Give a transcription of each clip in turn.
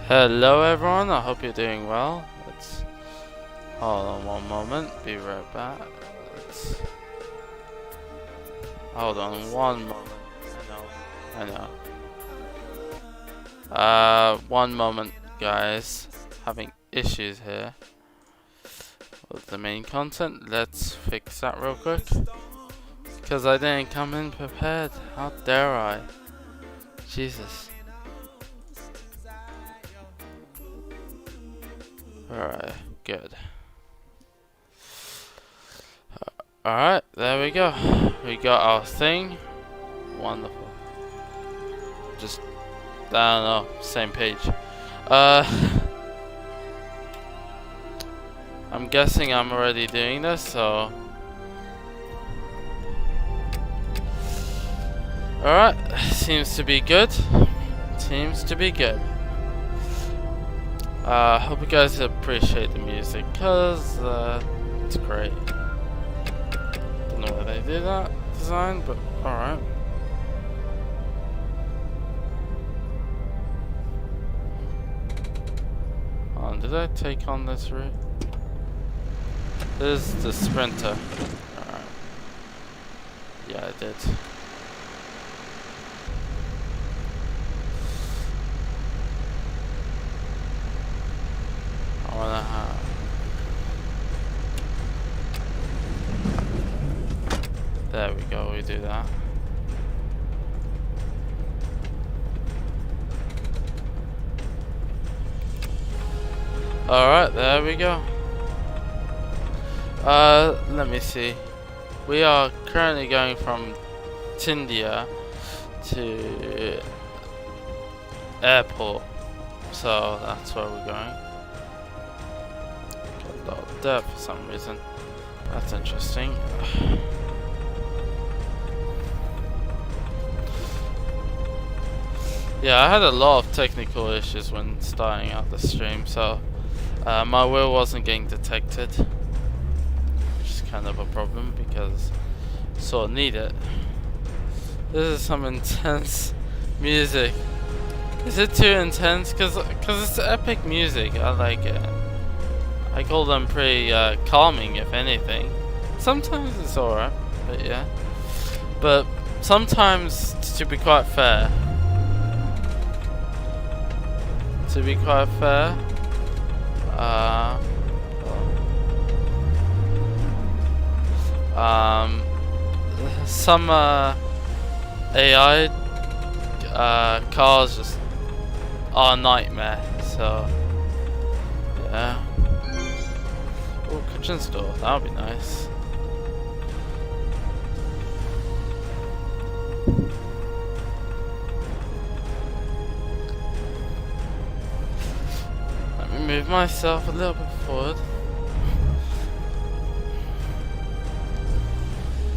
Hello everyone, I hope you're doing well. Let's hold on one moment, be right back. Let's hold on one moment. I know. One moment guys. Having issues here with the main content. Let's fix that real quick. Because I didn't come in prepared. How dare I? Jesus. Alright, good. Alright, there we go. We got our thing. Wonderful. Just, I don't know, same page. I'm guessing I'm already doing this, so. Alright, seems to be good. Seems to be good. Hope you guys appreciate the music, cause it's great. Don't know why they did that design, but alright. Did I take on this route? This is the sprinter. Alright. Yeah, I did. I wanna have. There we go, we do that. Alright, there we go. Let me see. We are currently going from Tindia to airport. So that's where we're going. Got a lot of dirt for some reason. That's interesting. Yeah, I had a lot of technical issues when starting out the stream, so my wheel wasn't getting detected, which is kind of a problem because I sort of need it. This is some intense music. Is it too intense? Cause it's epic music. I like it. I call them pretty calming, if anything. Sometimes it's alright, but yeah. But sometimes, to be quite fair. Some AI cars just are a nightmare. So yeah. Oh, kitchen store. That would be nice. Move myself a little bit forward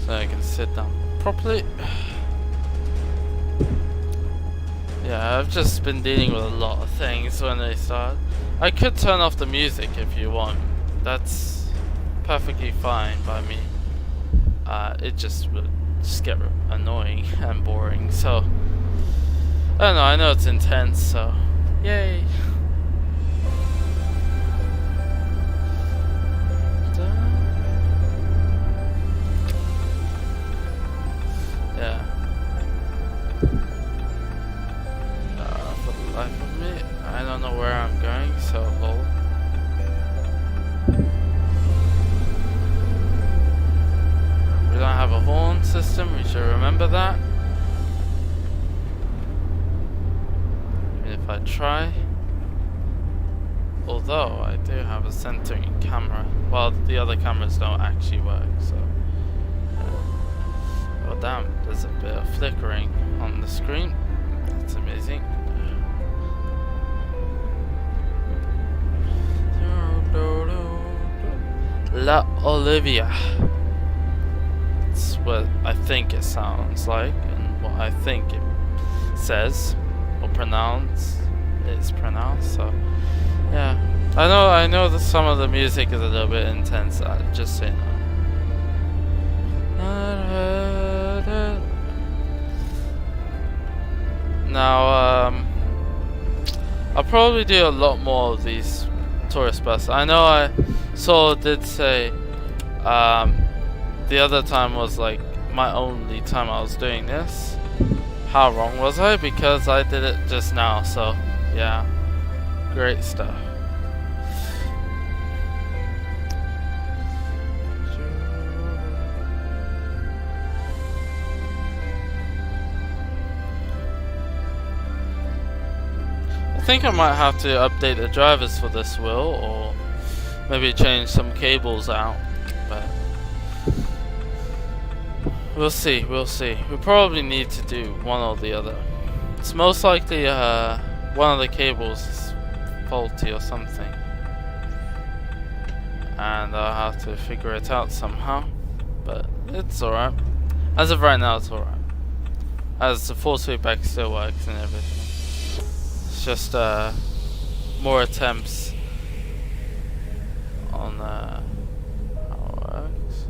so I can sit down properly. Yeah, I've just been dealing with a lot of things when they start. I could turn off the music if you want. That's perfectly fine by me. It just would just get annoying and boring. So I don't know. I know it's intense. So yay. Yeah. For the life of me, I don't know where I'm going, so hold. We don't have a horn system, we should remember that. Even if I try. Although, I do have a centering camera. Well, the other cameras don't actually work, so. Oh damn, there's a bit of flickering on the screen. That's amazing. La Olivia. That's what I think it sounds like and what I think it says or is pronounced, so yeah. I know that some of the music is a little bit intense, just so you know. Now, I'll probably do a lot more of these tourist buses. I know I did say the other time was like my only time I was doing this. How wrong was I? Because I did it just now, so yeah. Great stuff. I think I might have to update the drivers for this wheel, or maybe change some cables out, but we'll see, we'll see. We probably need to do one or the other. It's most likely one of the cables is faulty or something, and I'll have to figure it out somehow, but it's alright. As of right now, it's alright. As the force feedback still works and everything. It's just more attempts on how it works.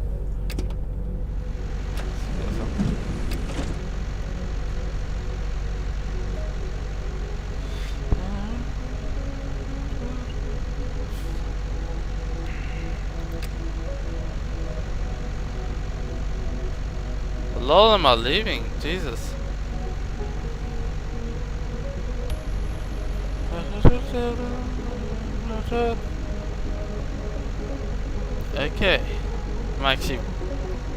A lot of them are leaving, Jesus. Okay, I'm actually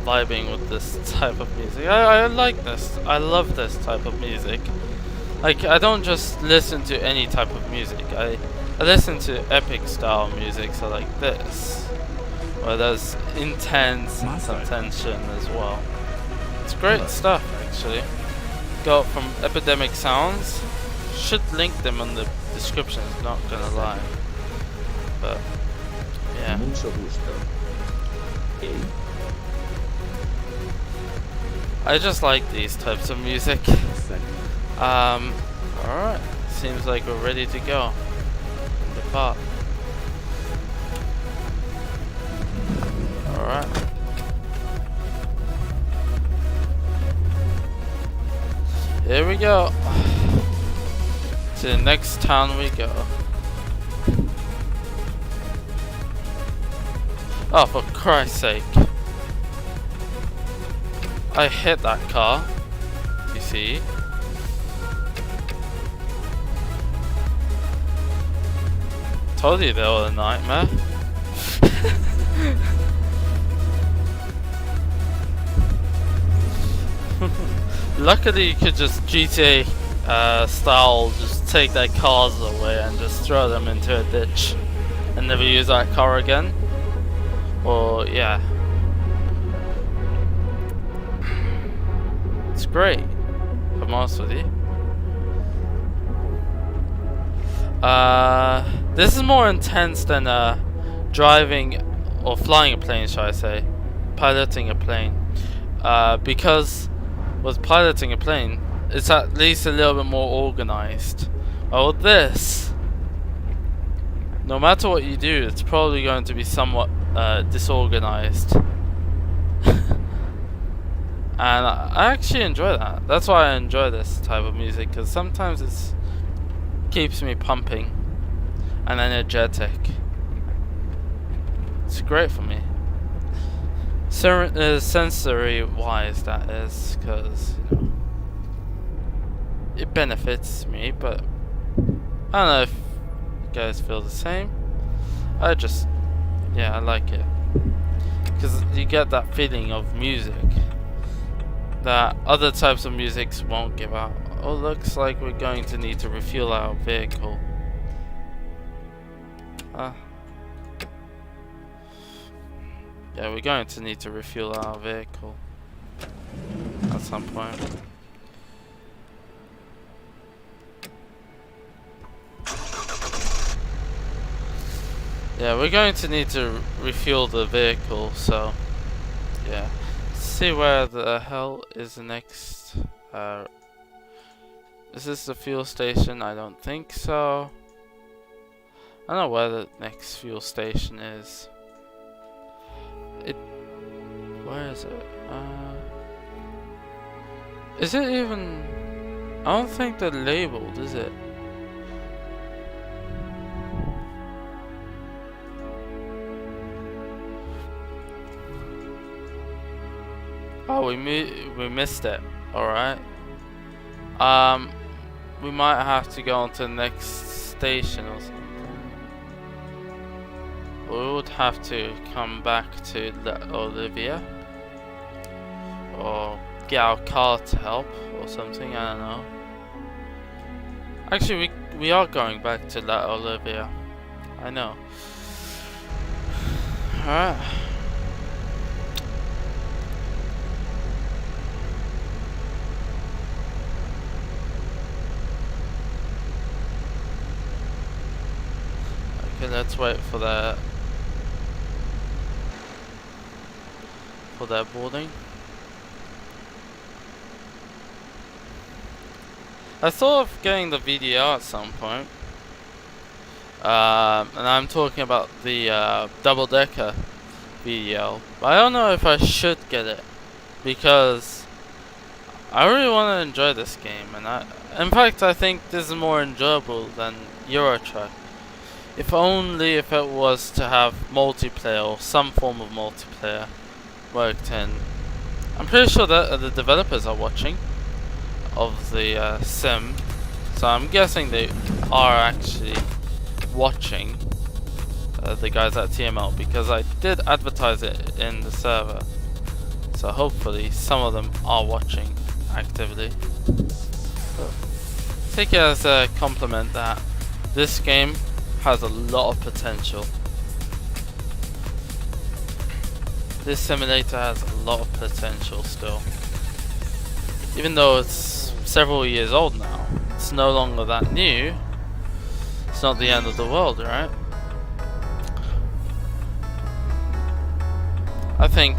vibing with this type of music. I like this. I love this type of music. Like, I don't just listen to any type of music. I listen to epic style music, so like this, where there's intense and some tension as well. It's great stuff, actually. Got from Epidemic Sounds. Should link them on the description, not gonna lie. But yeah. I just like these types of music. Alright. Seems like we're ready to go. Depart. Alright. Here we go. To the next town we go. Oh, for Christ's sake. I hit that car. You see? Told you they were a nightmare. Luckily you could just GTA style just take their cars away and just throw them into a ditch and never use that car again. Or yeah. It's great, if I'm honest with you. This is more intense than driving or flying a plane, should I say. Piloting a plane. Because with piloting a plane, it's at least a little bit more organized. Well, with this, no matter what you do, it's probably going to be somewhat disorganized. And I actually enjoy that. That's why I enjoy this type of music, because sometimes it keeps me pumping and energetic. It's great for me. Sensory wise, that is, because you know, it benefits me, but I don't know if you guys feel the same. Yeah, I like it, because you get that feeling of music that other types of musics won't give out. Oh, looks like we're going to need to refuel our vehicle. Yeah, we're going to need to refuel our vehicle at some point. Yeah, we're going to need to refuel the vehicle, so yeah. Let's see where the hell is the next. Is this the fuel station? I don't think so. I don't know where the next fuel station is. Where is it? Is it even? I don't think they're labeled, is it? Oh, we missed it. Alright. We might have to go on to the next station or something. We would have to come back to Olivia. Or get our car to help or something, I don't know. Actually, we are going back to La Olivia. I know. Alright. Okay, let's wait for their boarding. I thought of getting the VDR at some point. And I'm talking about the double-decker VDL. But I don't know if I should get it, because I really want to enjoy this game, and in fact, I think this is more enjoyable than Euro Truck. If only if it was to have multiplayer or some form of multiplayer worked in. I'm pretty sure that the developers are watching of the sim, so I'm guessing they are actually watching, the guys at TML, because I did advertise it in the server, so hopefully some of them are watching actively. But take it as a compliment that this game has a lot of potential. This simulator has a lot of potential still. Even though it's several years old now, it's no longer that new. It's not the end of the world, right? I think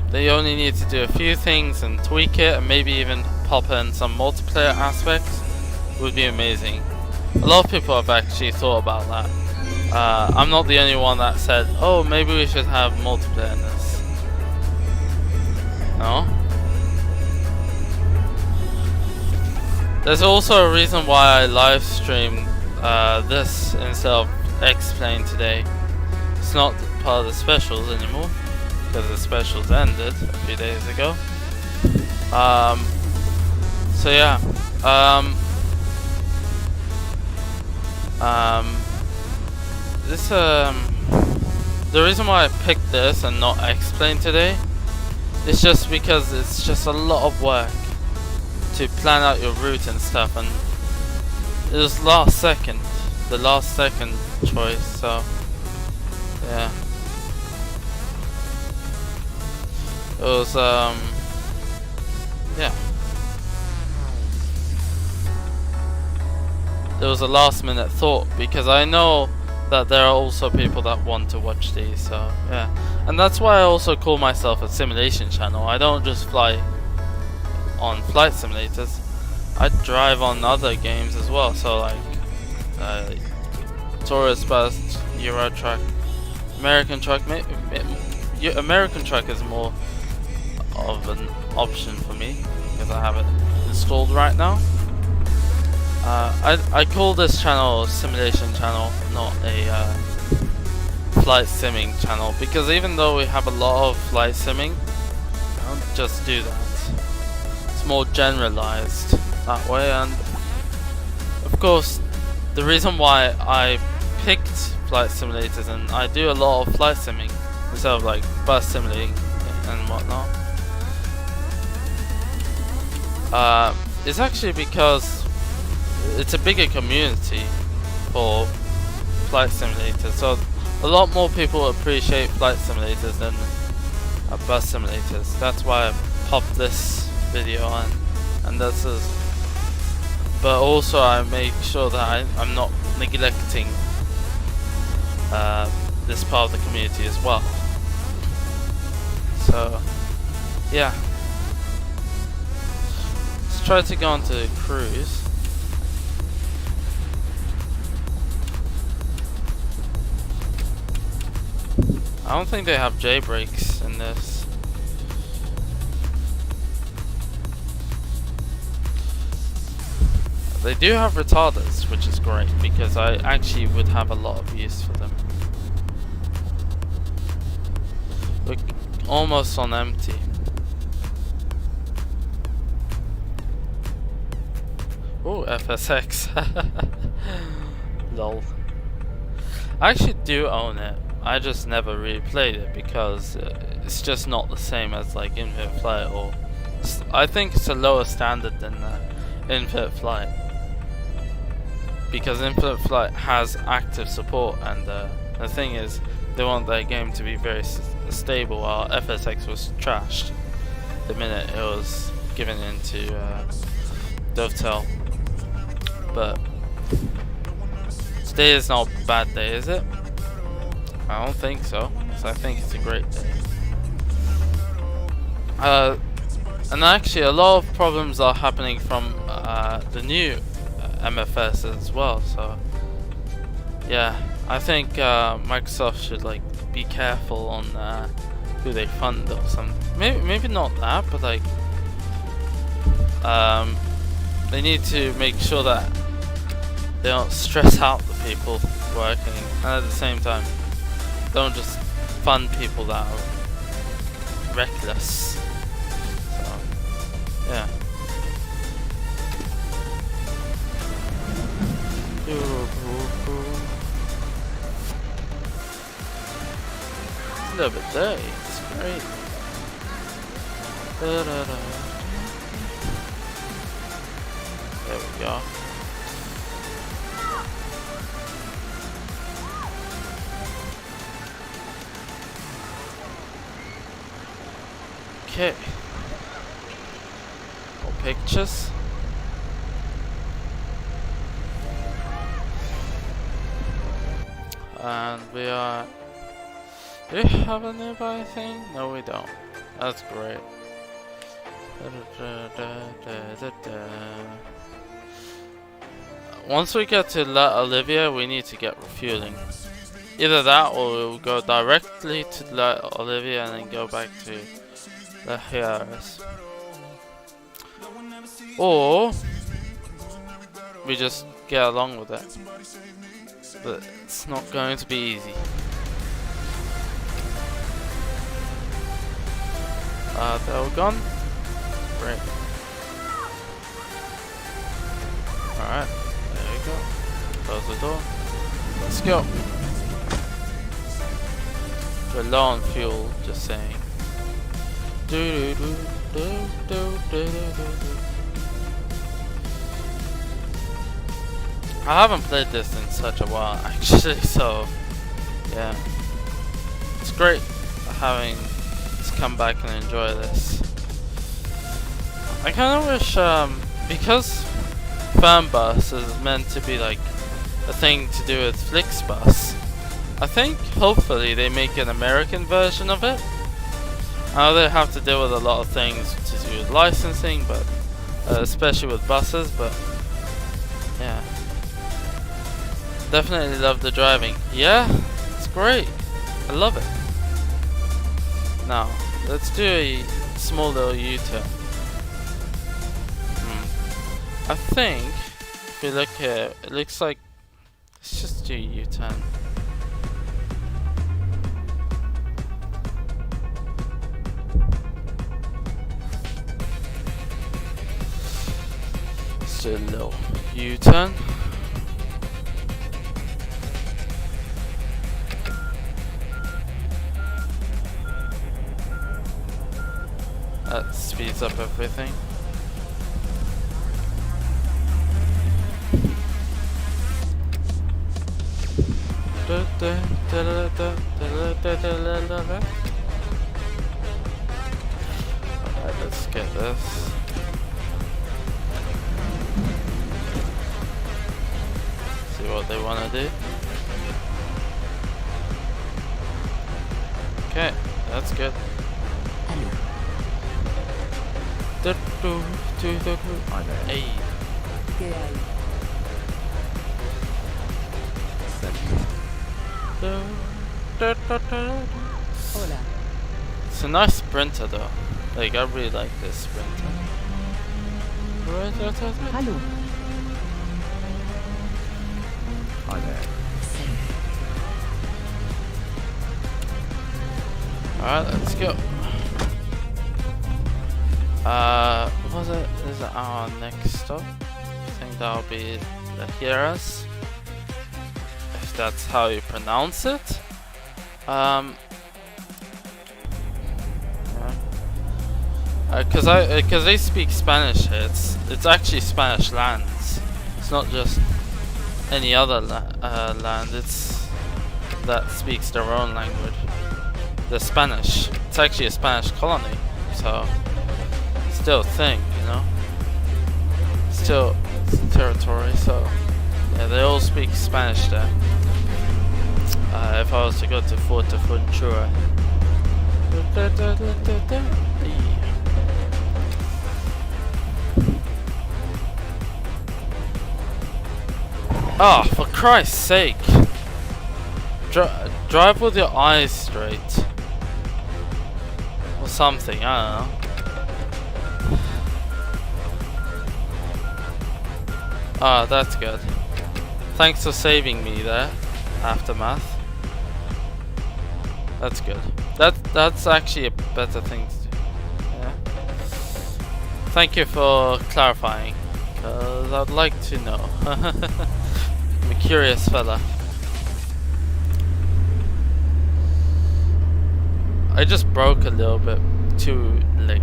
they only need to do a few things and tweak it, and maybe even pop in some multiplayer aspects. Would be amazing. A lot of people have actually thought about that. I'm not the only one that said, oh, maybe we should have multiplayer in this. No? There's also a reason why I live streamed this instead of X-Plane today. It's not part of the specials anymore, because the specials ended a few days ago. So yeah. The reason why I picked this and not X-Plane today is just because it's just a lot of work to plan out your route and stuff, and it was the last second choice, so yeah. It was yeah. It was a last minute thought, because I know that there are also people that want to watch these, so yeah. And that's why I also call myself a simulation channel. I don't just fly on flight simulators, I drive on other games as well, so like Tourist Bus, Euro Truck, American Truck. American Truck is more of an option for me because I have it installed right now. I call this channel a simulation channel, not a flight simming channel, because even though we have a lot of flight simming, I don't just do that. It's more generalized that way, and of course the reason why I picked flight simulators and I do a lot of flight simming instead of like bus simulating and whatnot is actually because it's a bigger community for flight simulators, so a lot more people appreciate flight simulators than bus simulators. That's why I popped this video on, and this is. But also I make sure that I'm not neglecting this part of the community as well. So yeah, let's try to go on to cruise. I don't think they have jailbreaks in this. They do have retarders, which is great, because I actually would have a lot of use for them. We're almost on empty. Oh, FSX. Lol. I actually do own it. I just never really played it because it's just not the same as like Infinite Flight, or I think it's a lower standard than Infinite Flight, because Infinite Flight has active support, and the thing is they want their game to be very stable, while FSX was trashed the minute it was given into Dovetail. But today is not a bad day, is it? I don't think so. So I think it's a great day. And actually a lot of problems are happening from the new MFS as well. So yeah, I think Microsoft should like be careful on who they fund or something. Maybe not that, but like they need to make sure that they don't stress out the people working, and at the same time don't just fund people that are reckless. So yeah. It's a little bit dirty, it's great. There we go. Okay. More pictures. And we are... Do we have a nearby thing? No, we don't. That's great. Once we get to La Olivia, we need to get refueling. Either that, or we'll go directly to La Olivia and then go back to the Harris. Or we just get along with it. But it's not going to be easy. They're all gone. Great. Alright, there we go. Close the door. Let's go. We're low on fuel, just saying. I haven't played this in such a while actually, so yeah. It's great having to come back and enjoy this. I kinda wish, because Fernbus is meant to be like a thing to do with Flixbus, I think hopefully they make an American version of it. I know they have to deal with a lot of things to do with licensing, but especially with buses, but yeah. Definitely love the driving. Yeah, it's great. I love it. Now, let's do a small little U-turn. I think, if we look here, it looks like, let's just do a U-turn. Let's do a little U-turn. That speeds up everything. Alright, let's get this. See what they want to do. Okay, that's good. Hey. Hola. It's a nice sprinter though. Like, I really like this sprinter. Hallo. Hi there. Alright, let's go. What was it? Is it our next stop? I think that'll be Lahiras, if that's how you pronounce it. Because they speak Spanish here. It's actually Spanish lands. It's not just any other land. It's that speaks their own language. The Spanish. It's actually a Spanish colony, so it's still a thing, you know. Still territory. So yeah, they all speak Spanish there. If I was to go to Fuerteventura. Ah, for Christ's sake! Drive with your eyes straight. Or something, I don't know. Ah, that's good. Thanks for saving me there, Aftermath. That's good. That's actually a better thing to do. Yeah. Thank you for clarifying, because I'd like to know. I'm a curious fella. I just broke a little bit too late.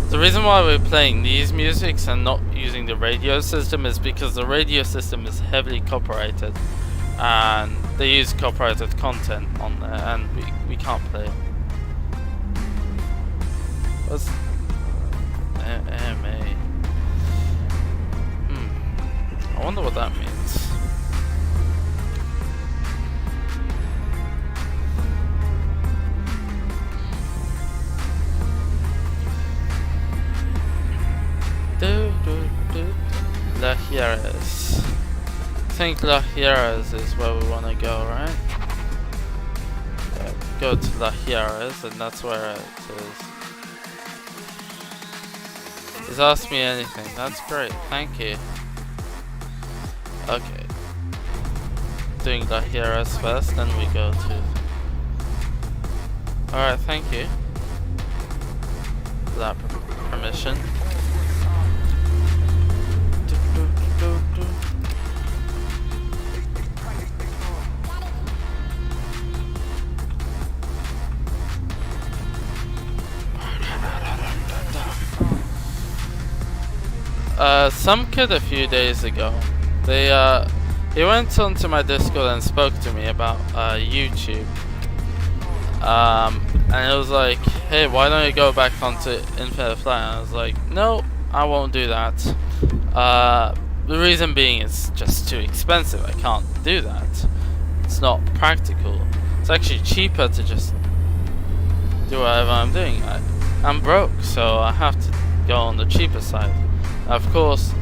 The reason why we're playing these musics and not using the radio system is because the radio system is heavily copyrighted and they use copyrighted content on there and we can't play it. What's AMA? I wonder what that means. Lahiras. I think Lahiras is where we want to go, right? Yeah, go to Lahiras, and that's where it is. He's asked me anything. That's great. Thank you. Okay. Doing Lahiras first, then we go to. Alright, thank you for that permission. Some kid a few days ago, he went onto my Discord and spoke to me about YouTube, and it was like, hey, why don't you go back onto Infinite Flight? And I was like, no, I won't do that. The reason being it's just too expensive. I can't do that. It's not practical. It's actually cheaper to just do whatever I'm doing. I'm broke, so I have to go on the cheaper side. Of course,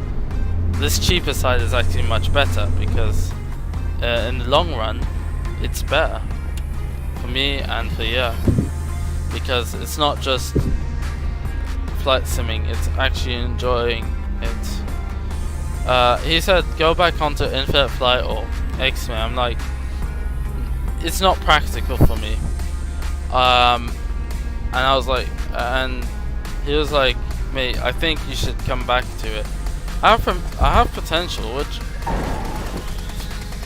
this cheaper side is actually much better because in the long run, it's better for me and for you, because it's not just flight simming, it's actually enjoying it. He said go back onto Infinite Flight or X-Men. I'm like, it's not practical for me. And I was like, and he was like, mate, I think you should come back to it. I have potential, which,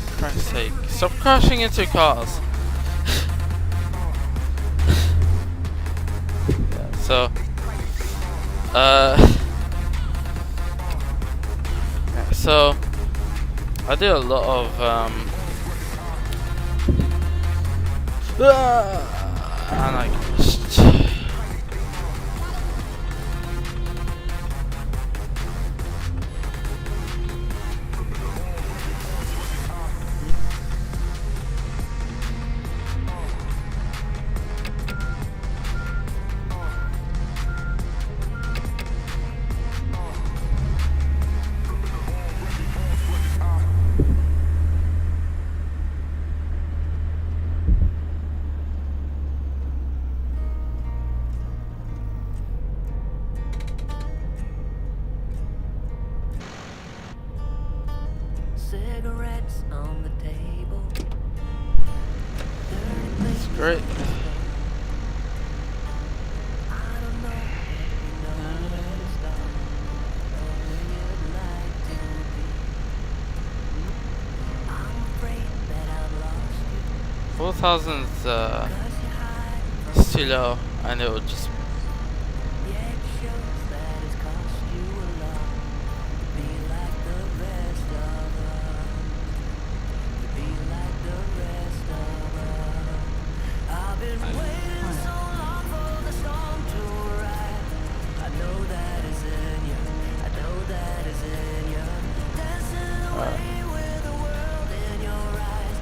for Christ's sake, stop crashing into cars. Yeah, so, yeah, so I do a lot of and I crashed. Cigarettes on the table. It's great. 4,000 is too low, and it would just.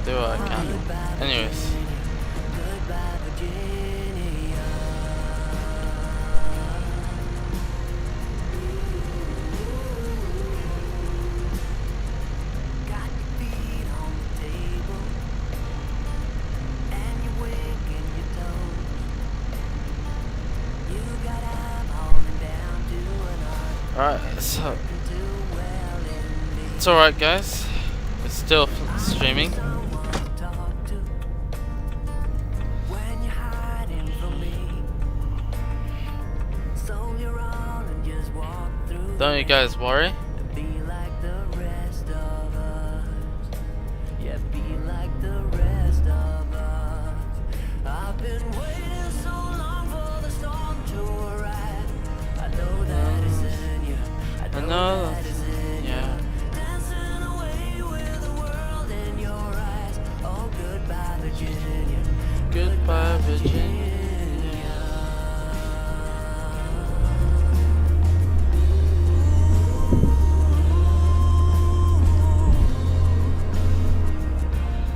Do what I can. Anyways. Alright, so it's alright guys. It's still streaming. Don't you guys worry. I know that, yeah. Goodbye, Virginia.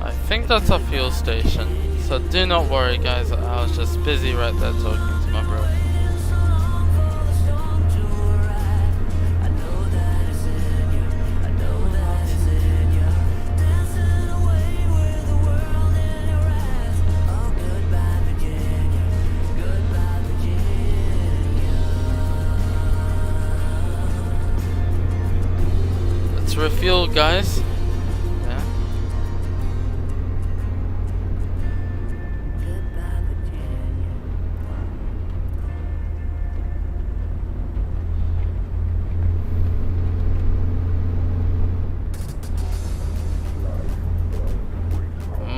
I think that's a fuel station, so do not worry guys, I was just busy right there talking to my bro. Let's refuel guys.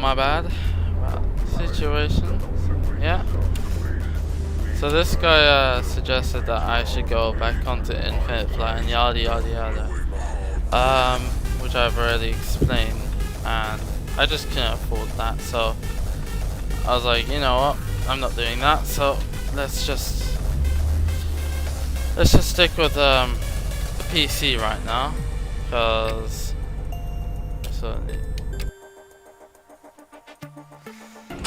My bad. Well, situation. Yeah. So this guy suggested that I should go back onto Infinite Flight and yada yada yada. Which I've already explained, and I just couldn't afford that. So I was like, you know what? I'm not doing that. So let's just stick with the PC right now, because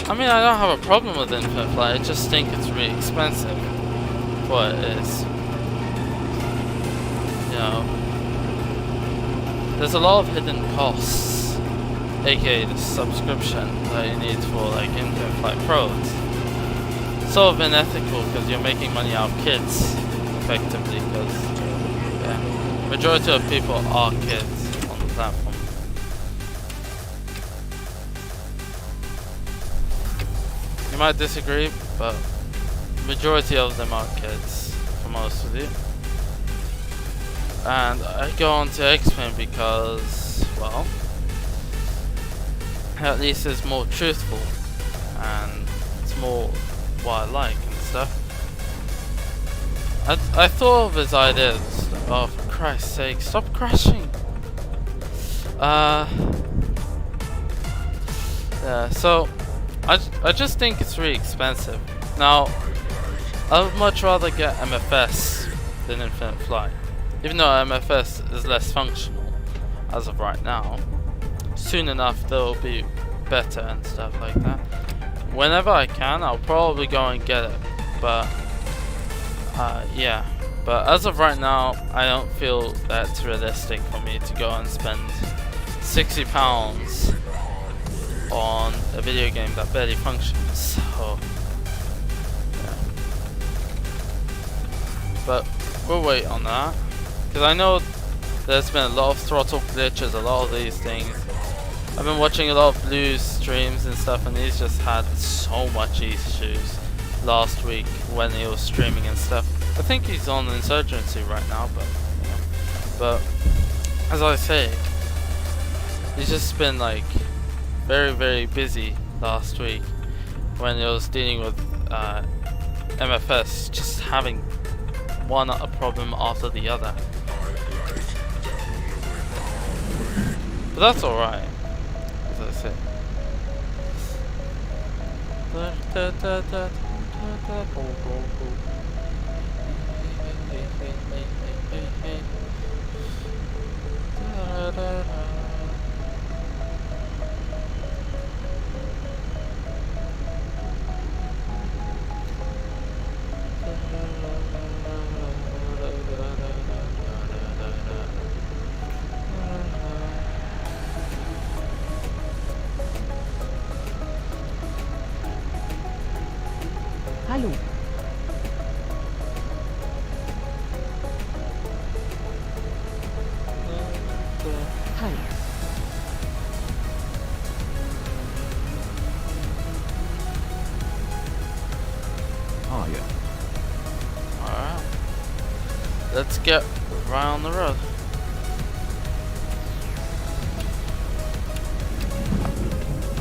I mean, I don't have a problem with Infinite Flight, I just think it's really expensive for what it is. You know, there's a lot of hidden costs, aka the subscription that you need for like Infinite Flight Pro. It's sort of unethical because you're making money out of kids, effectively, because yeah, majority of people are kids on the platform. You might disagree, but majority of them are kids, for most of you. And I go on to explain because, well, at least it's more truthful, and it's more what I like and stuff. I thought of his ideas. Oh, for Christ's sake, stop crashing! Yeah, so I just think it's really expensive. Now, I would much rather get MFS than Infinite Flight, even though MFS is less functional as of right now. Soon enough they'll be better and stuff like that. Whenever I can, I'll probably go and get it, but yeah. But as of right now, I don't feel that's realistic for me to go and spend £60 on a video game that barely functions. So yeah. But we'll wait on that, because I know there's been a lot of throttle glitches, a lot of these things. I've been watching a lot of Blue's streams and stuff, and he's just had so much issues last week when he was streaming and stuff. I think he's on Insurgency right now, but yeah. But as I say, he's just been like very busy last week when it was dealing with MFS just having one problem after the other. But that's alright, as I say. Hallo. Hi. Oh, yeah. Alright. Let's get around the road.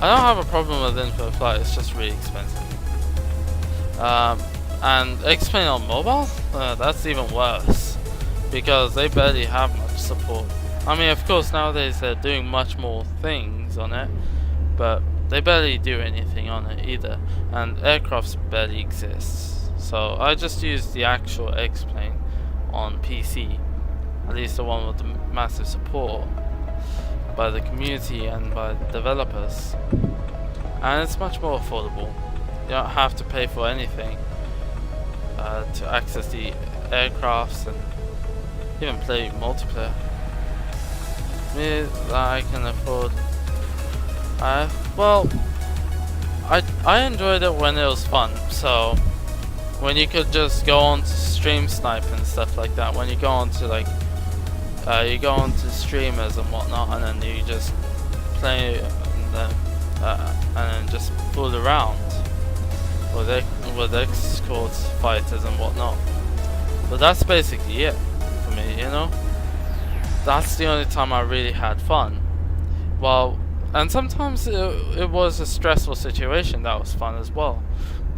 I don't have a problem with infinite flight, it's just really expensive. And X-Plane on mobile? That's even worse. Because they barely have much support. I mean, of course, nowadays they're doing much more things on it, but they barely do anything on it either. And aircrafts barely exists. So I just use the actual X-Plane on PC. At least the one with the massive support by the community and by the developers. And it's much more affordable. You don't have to pay for anything to access the aircrafts and even play multiplayer. Me, I can afford. Well, I enjoyed it when it was fun. So when you could just go on to stream snipe and stuff like that. When you go on to like, you go on to streamers and whatnot, and then you just play and then just fool around with escort fighters and whatnot. But that's basically it for me, you know. That's the only time I really had fun. Well, and sometimes it was a stressful situation that was fun as well.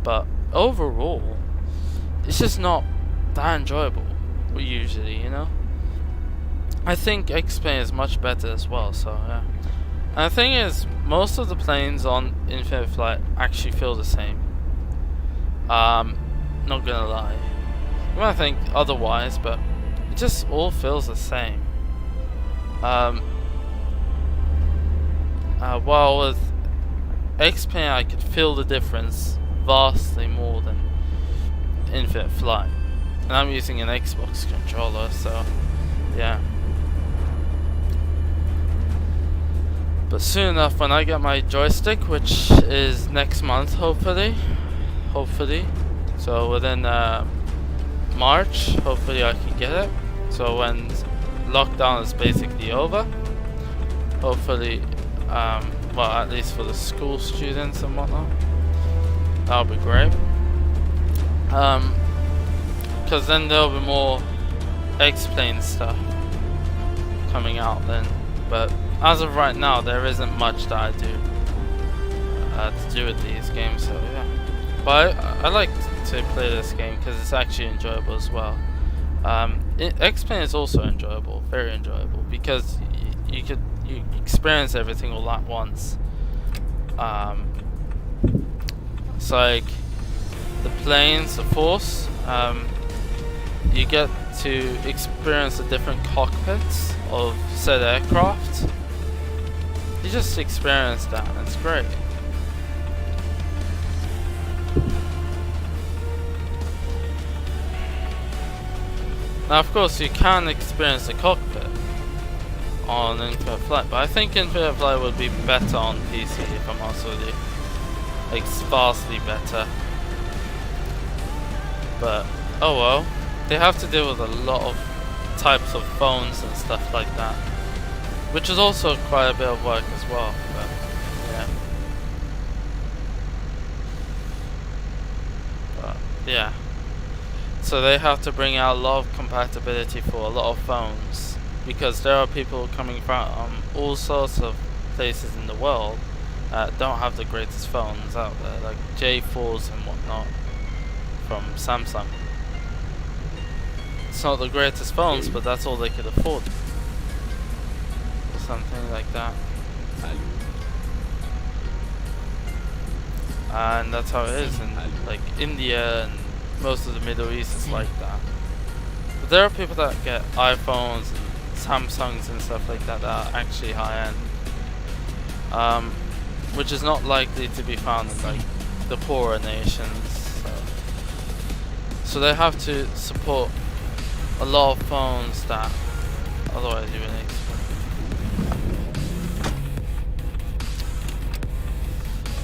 But overall, it's just not that enjoyable usually, you know. I think X-Plane is much better as well, so yeah. And the thing is, most of the planes on Infinite Flight actually feel the same. Not gonna lie. You might think otherwise, but it just all feels the same. While with X-Plane I could feel the difference vastly more than Infinite Flight. And I'm using an Xbox controller, so yeah. But soon enough, when I get my joystick, which is next month, hopefully, so within March, hopefully I can get it. So when lockdown is basically over, hopefully, well, at least for the school students and whatnot, that'll be great. Because then there'll be more X-Plane stuff coming out then. But as of right now, there isn't much that I do to do with these games, so yeah. But I like to play this game because it's actually enjoyable as well. X-Plane is also enjoyable, very enjoyable, because you experience everything all at once. It's like the planes, the force. You get to experience the different cockpits of said aircraft. You just experience that, and it's great. Now, of course, you can experience the cockpit on Infinite Flight, but I think Infinite Flight would be better on PC, if I'm honest with you. Like, vastly better. But, oh well. They have to deal with a lot of types of phones and stuff like that, which is also quite a bit of work as well, but yeah. But yeah, so they have to bring out a lot of compatibility for a lot of phones, because there are people coming from all sorts of places in the world don't have the greatest phones out there, like J4s and whatnot from Samsung. It's not the greatest phones, but that's all they could afford. Or something like that. And that's how it is in like India and most of the Middle East is like that. But there are people that get iPhones and Samsungs and stuff like that that are actually high end. Which is not likely to be found in like the poorer nations. So they have to support a lot of phones that otherwise you wouldn't expect.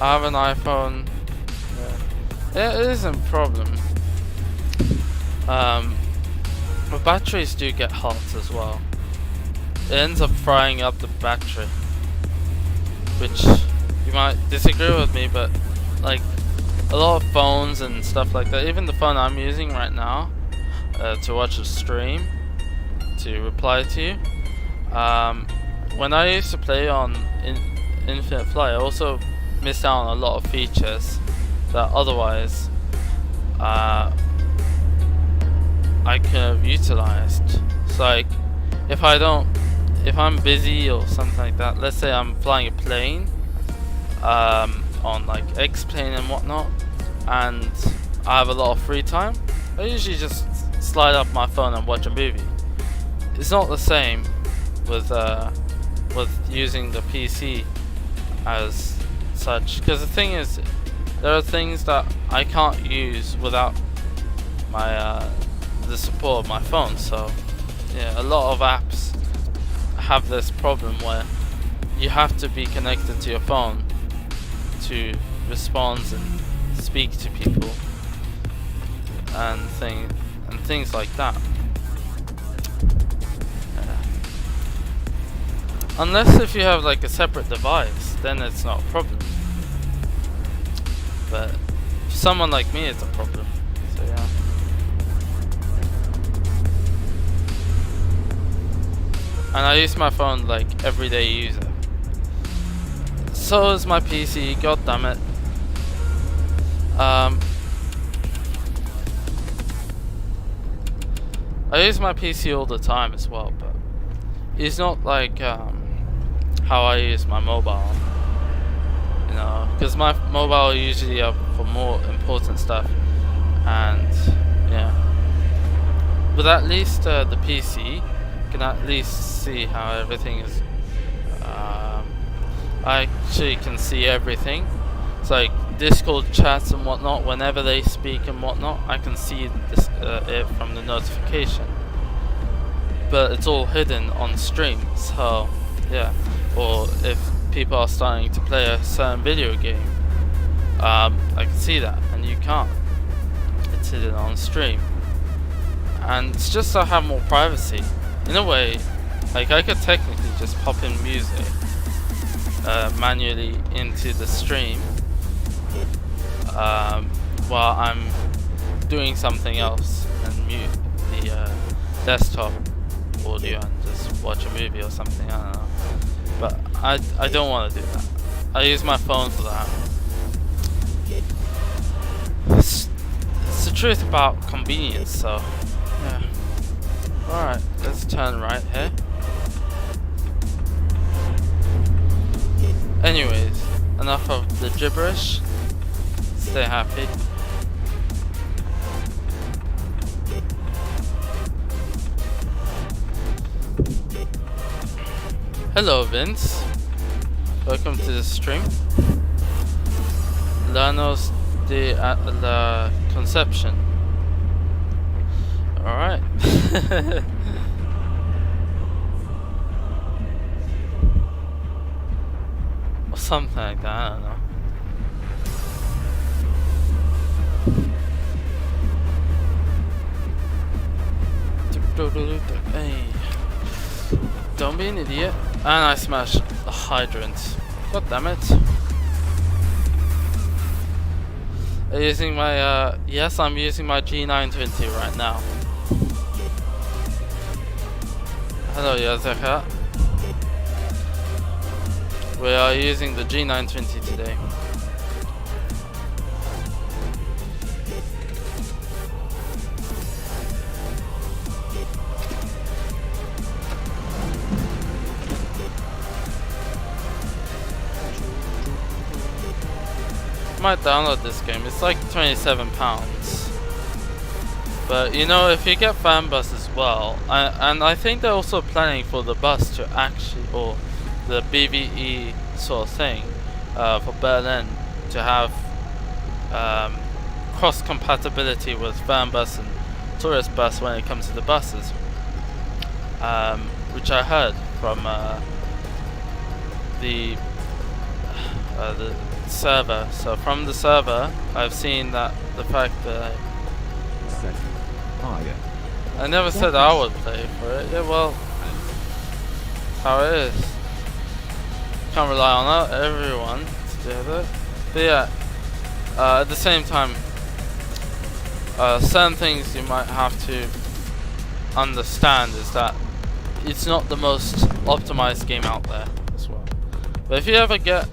I have an iPhone. Yeah, it isn't a problem. But batteries do get hot as well. It ends up frying up the battery, which you might disagree with me, but like a lot of phones and stuff like that, even the phone I'm using right now to watch a stream, to reply to you, when I used to play on Infinite Flight, I also missed out on a lot of features that otherwise I could have utilized. So like if I'm busy or something like that, let's say I'm flying a plane on like X-plane and whatnot, and I have a lot of free time, I usually just slide up my phone and watch a movie. It's not the same with using the PC as such, because the thing is, there are things that I can't use without my the support of my phone. So yeah, a lot of apps have this problem where you have to be connected to your phone to respond and speak to people and things like that. Unless if you have like a separate device, then it's not a problem. But for someone like me, it's a problem. So yeah. And I use my phone like everyday user. So is my PC, god damn it. I use my PC all the time as well, but it's not like how I use my mobile, you know, because my mobile usually up for more important stuff, and yeah. But at least the PC can at least see how everything is. I actually can see everything. It's like Discord chats and whatnot. Whenever they speak and whatnot, I can see this, it from the notification. But it's all hidden on stream. So yeah. Or if people are starting to play a certain video game, I can see that, and you can't. It's hidden on stream, and it's just to have more privacy. In a way, like I could technically just pop in music manually into the stream while I'm doing something else, and mute the desktop audio and just watch a movie or something. I don't know. But I don't want to do that. I use my phone for that. It's the truth about convenience, so yeah. Alright, let's turn right here. Anyways, enough of the gibberish. Stay happy. Hello Vince, welcome to the stream. Lanos de la Conception. Alright. Or something like that, I don't know. Hey. Don't be an idiot. And I smashed the hydrant. God damn it. Are you using my yes, I'm using my G920 right now. Hello Yazaka. We are using the G920 today. Might download this game. It's like £27. But you know, if you get fan bus as well, and I think they're also planning for the bus to actually, or the BVE sort of thing, for Berlin to have cross compatibility with fan bus and tourist bus when it comes to the buses, which I heard from the server. So from the server, I've seen that the fact that I never said I would play for it. Yeah, well, how it is. Can't rely on everyone to do that. But yeah, at the same time, certain things you might have to understand is that it's not the most optimized game out there as well. But if you ever get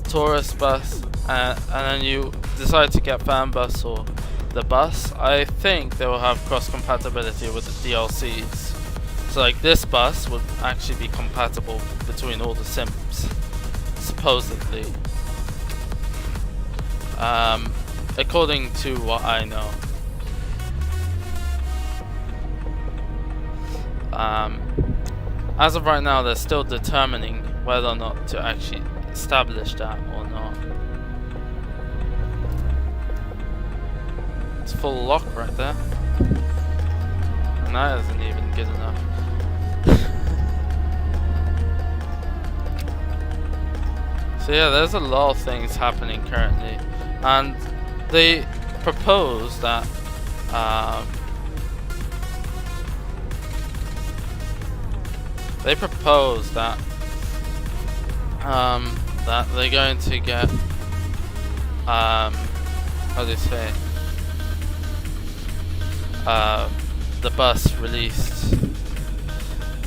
tourist bus and then you decide to get fan bus or the bus, I think they will have cross compatibility with the DLCs. So like this bus would actually be compatible between all the Sims, supposedly, according to what I know. As of right now, they're still determining whether or not to actually establish that or not. It's full lock right there, and that isn't even good enough. So yeah, there's a lot of things happening currently, and they propose that that they're going to get how do you say, the bus released.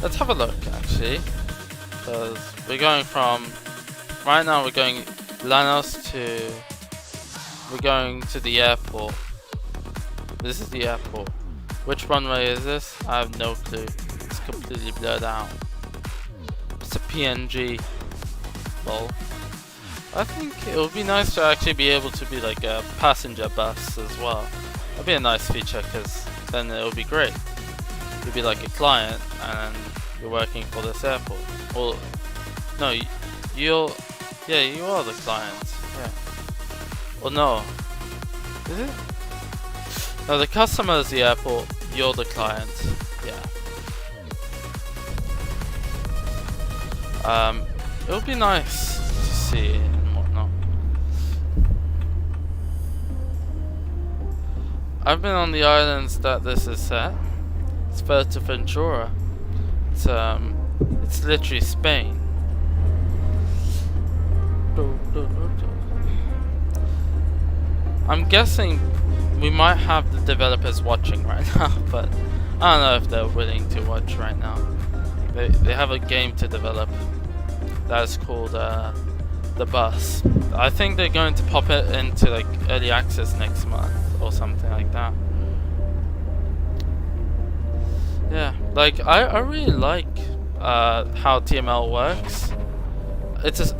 Let's have a look actually, because we're going from, right now we're going Lanos to, we're going to the airport. This is the airport. Which runway is this? I have no clue. It's completely blurred out. It's a PNG. Well, I think it would be nice to actually be able to be like a passenger bus as well. That'd be a nice feature, because then it would be great. You'd be like a client and you're working for this airport. Or no, you are the client. Yeah. Or no, is it? No, the customer is the airport. You're the client. Yeah. It would be nice to see and whatnot. I've been on the islands that this is set. It's Fuerteventura. It's literally Spain. I'm guessing we might have the developers watching right now, but I don't know if they're willing to watch right now. They have a game to develop that's called The Bus. I think they're going to pop it into like early access next month or something like that. Yeah, like I really like how TML works. It's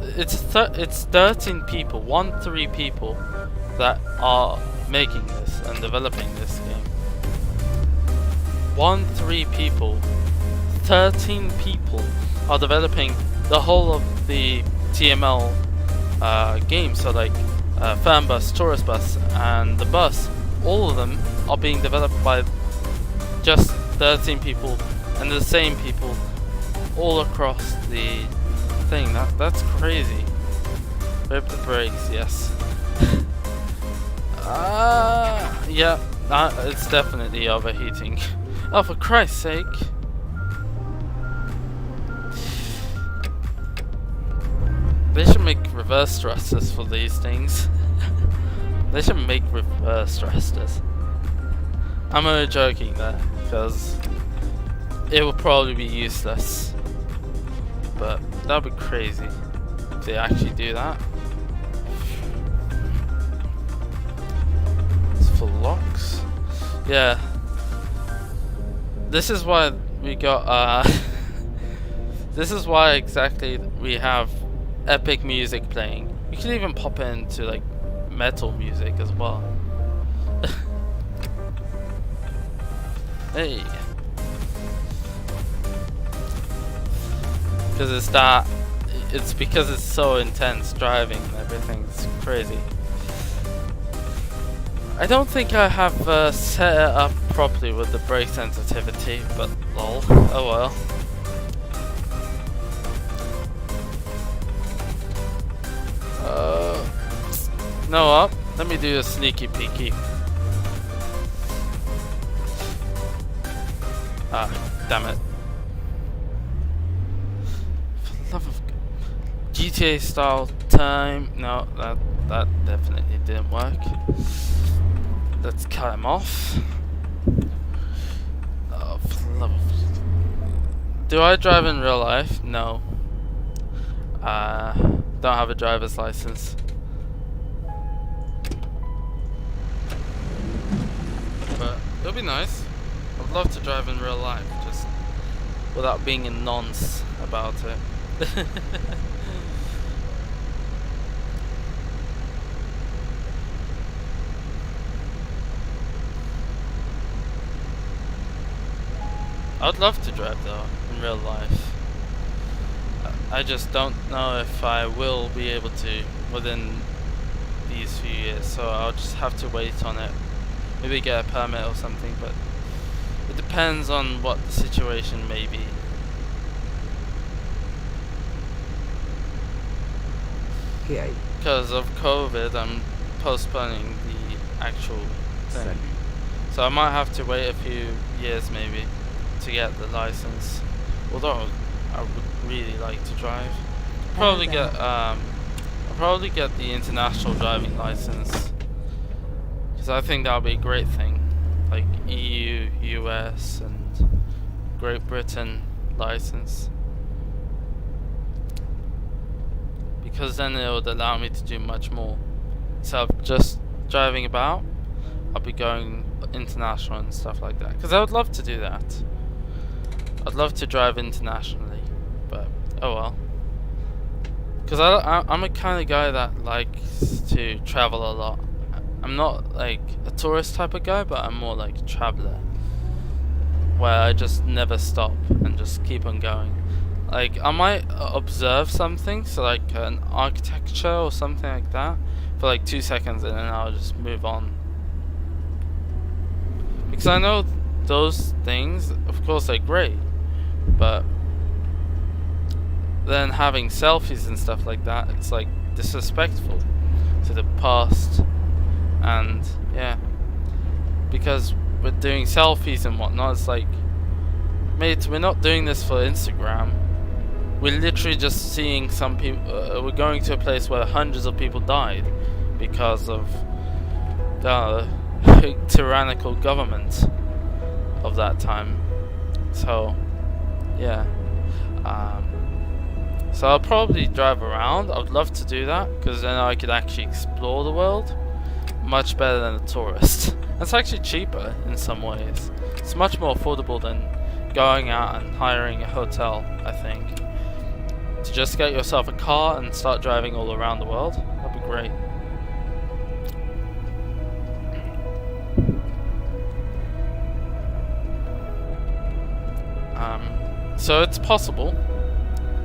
13 people, 13 people that are making this and developing this game. 13 people. 13 people are developing the whole of the TML game. So like fan bus, tourist bus, and the bus, all of them are being developed by just 13 people, and the same people all across the thing. That's crazy. Rip the brakes, yes. Yeah, it's definitely overheating. Oh, for Christ's sake. They should make reverse thrusters for these things. They should make reverse thrusters. I'm only joking there, because it will probably be useless. But that would be crazy. hope they actually do that. It's full locks. Yeah. This is why we got this is why exactly we have epic music playing. You can even pop into like metal music as well. Hey. It's because it's so intense driving and everything. It's crazy. I don't think I have set it up properly with the brake sensitivity, but lol. Oh well. No up. Let me do a sneaky peeky. Ah, damn it. For love of GTA style time. No, that definitely didn't work. Let's cut him off. Oh, for the love of... Do I drive in real life? No. Don't have a driver's license. But it'll be nice. I'd love to drive in real life, just without being a nonce about it. I'd love to drive though, in real life. I just don't know if I will be able to within these few years, so I'll just have to wait on it. Maybe get a permit or something, but it depends on what the situation may be. Okay. Because of COVID, I'm postponing the actual thing. Salut. So I might have to wait a few years maybe to get the license. Although I would really like to drive. I'll probably get the international driving license. Because I think that'll be a great thing. Like EU, US and Great Britain license. Because then it would allow me to do much more. So just driving about, I'll be going international and stuff like that. Because I would love to do that. I'd love to drive internationally, but oh well. Because I'm a kind of guy that likes to travel a lot. I'm not like a tourist type of guy, but I'm more like a traveler, where I just never stop and just keep on going. Like I might observe something, so like an architecture or something like that, for like 2 seconds, and then I'll just move on. Because I know those things, of course, are great, but then having selfies and stuff like that, it's like disrespectful to the past. And yeah, because we're doing selfies and whatnot, it's like, mate, we're not doing this for Instagram. We're literally just seeing some people. We're going to a place where hundreds of people died because of the tyrannical government of that time. So yeah, so I'll probably drive around. I would love to do that because then I could actually explore the world much better than a tourist. It's actually cheaper in some ways. It's much more affordable than going out and hiring a hotel, I think. To just get yourself a car and start driving all around the world, that'd be great. So it's possible,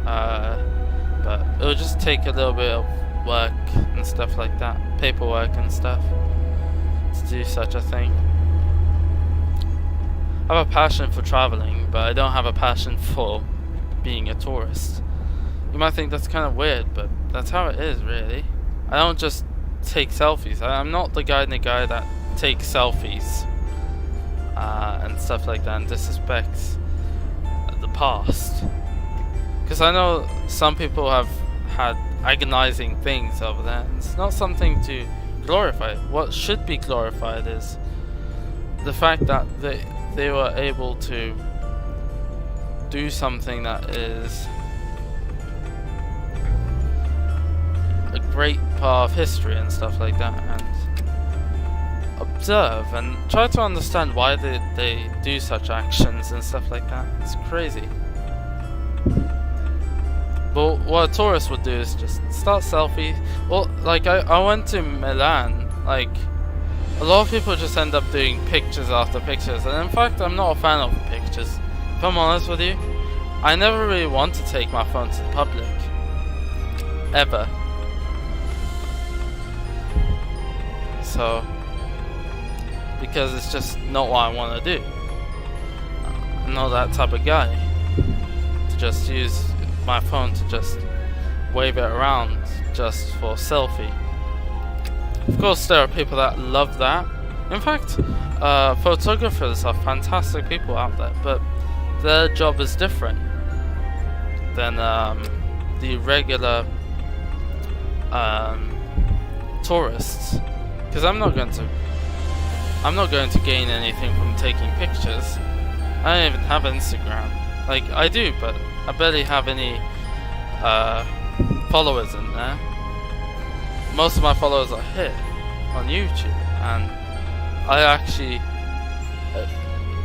but it'll just take a little bit of work and stuff like that, paperwork and stuff, to do such a thing. I have a passion for traveling, but I don't have a passion for being a tourist. You might think that's kind of weird, but that's how it is, really. I don't just take selfies. I'm not the guy that takes selfies and stuff like that and disrespects the past. Because I know some people have had agonizing things over that, and it's not something to glorify. What should be glorified is the fact that they were able to do something that is great part of history and stuff like that, and observe and try to understand why they do such actions and stuff like that. It's crazy. But what a tourist would do is just start selfies. Well, like I went to Milan, like a lot of people just end up doing pictures after pictures, and in fact I'm not a fan of pictures. If I'm honest with you, I never really want to take my phone to the public. Ever. So, because it's just not what I want to do. I'm not that type of guy to just use my phone to just wave it around just for a selfie. Of course there are people that love that. In fact, photographers are fantastic people out there, but their job is different than the regular tourists. Because I'm not going to gain anything from taking pictures. I don't even have Instagram. Like, I do, but I barely have any followers in there. Most of my followers are here on YouTube, and I actually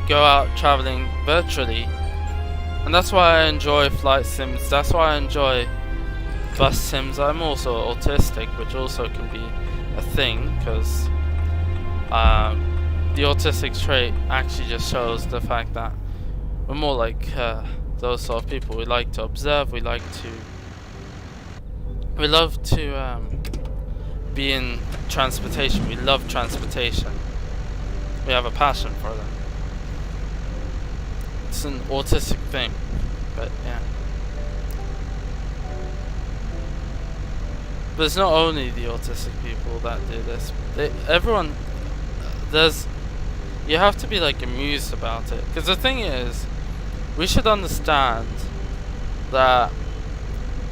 go out traveling virtually, and that's why I enjoy flight sims. That's why I enjoy bus sims. I'm also autistic, which also can be a thing, because the autistic trait actually just shows the fact that we're more like those sort of people. We like to observe. We love to be in transportation. We love transportation. We have a passion for them. It's an autistic thing, but yeah. But it's not only the autistic people that do this. Everyone, you have to be like amused about it. Because the thing is, we should understand that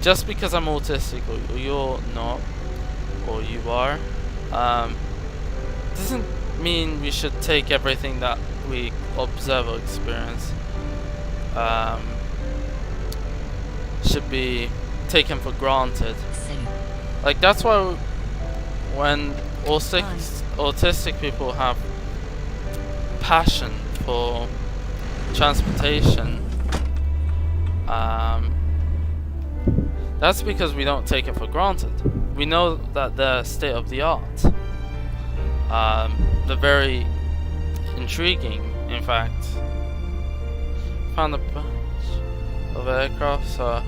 just because I'm autistic or you're not, or you are, doesn't mean we should take everything that we observe or experience should be taken for granted. Like, that's why when autistic people have passion for transportation, that's because we don't take it for granted. We know that they're state of the art. They're very intriguing, in fact. Found a bunch of aircraft, so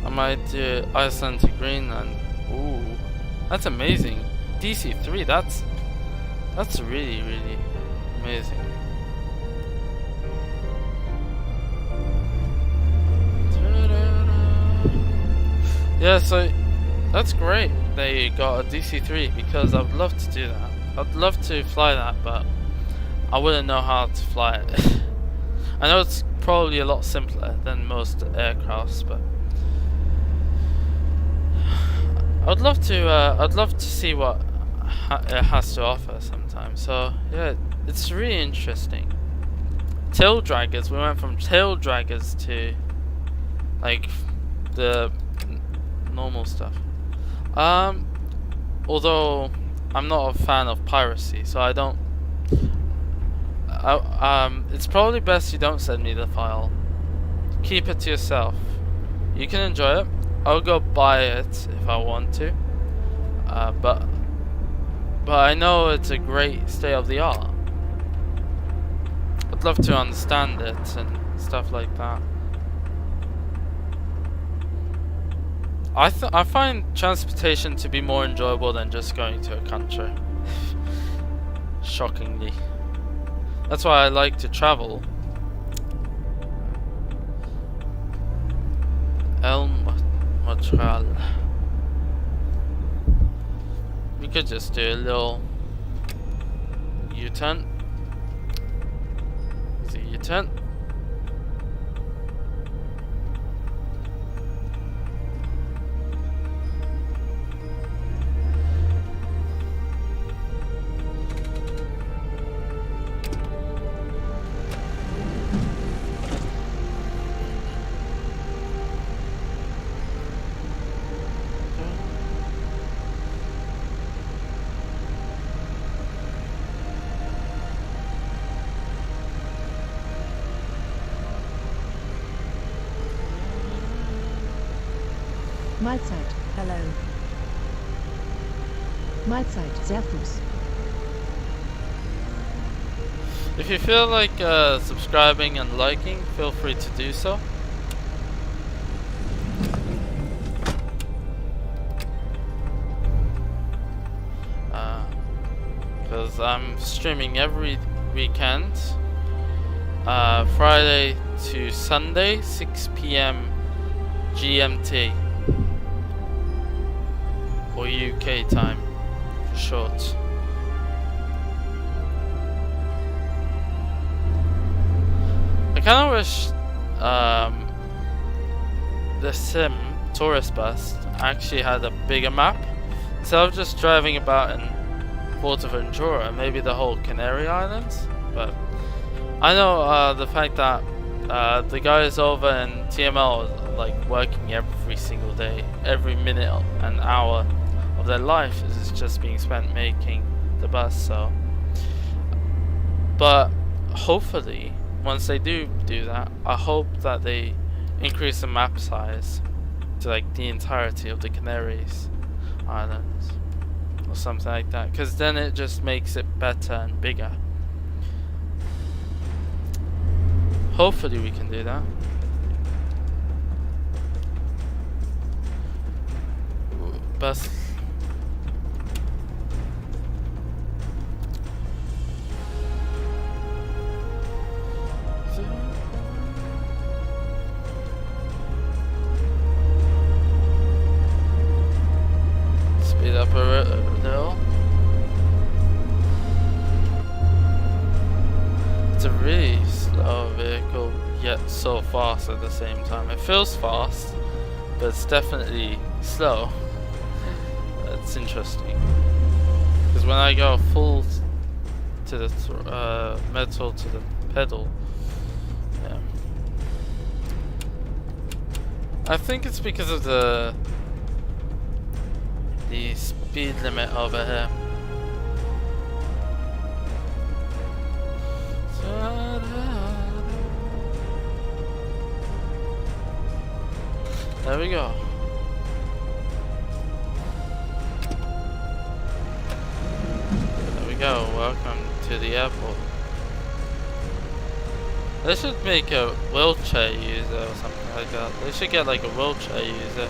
I might do Iceland to Greenland. Ooh, that's amazing. DC-3, that's really, really amazing. Yeah, so that's great that you got a DC-3, because I'd love to do that. I'd love to fly that, but I wouldn't know how to fly it. I know it's probably a lot simpler than most aircrafts, but I'd love to see what it has to offer sometime. So yeah, it's really interesting. Tail draggers. We went from tail draggers to like the normal stuff. Although I'm not a fan of piracy, so I don't. It's probably best you don't send me the file. Keep it to yourself. You can enjoy it. I'll go buy it if I want to. But I know it's a great state of the art. I'd love to understand it and stuff like that. I find transportation to be more enjoyable than just going to a country. Shockingly. That's why I like to travel. El Matral. We could just do a little U-turn. Is it U-turn? Mahlzeit, hello. Mahlzeit, Servus. If you feel like subscribing and liking, feel free to do so. Because I'm streaming every weekend, Friday to Sunday, 6 PM GMT, or UK time for short. I kind of wish the Sim tourist bus actually had a bigger map, instead of just driving about in Fuerteventura, maybe the whole Canary Islands. But I know the fact that the guys over in TML are like working every single day, every minute and hour of their life is just being spent making the bus. So, but hopefully once they do that, I hope that they increase the map size to like the entirety of the Canaries Islands or something like that, because then it just makes it better and bigger. Hopefully we can do that. Bus. Speed up a little. It's a really slow vehicle, yet so fast at the same time. It feels fast, but it's definitely slow. That's interesting. Because when I go full to the metal to the pedal, yeah. I think it's because of the speed limit over here. There we go. There we go. Welcome to the airport. They should make a wheelchair user or something like that. They should get like a wheelchair user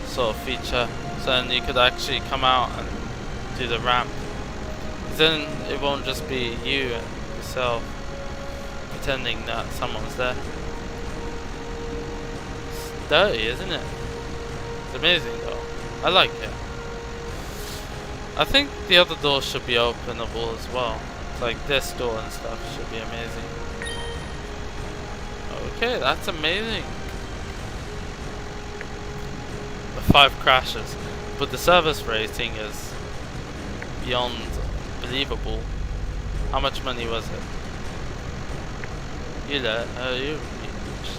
sort of feature, so then you could actually come out and do the ramp. Then it won't just be you and yourself pretending that someone's there. It's dirty, isn't it? It's amazing though. I like it. I think the other doors should be openable as well. It's like this door and stuff should be amazing. Okay, that's amazing. The 5 crashes, but the service rating is beyond believable. How much money was it? You reached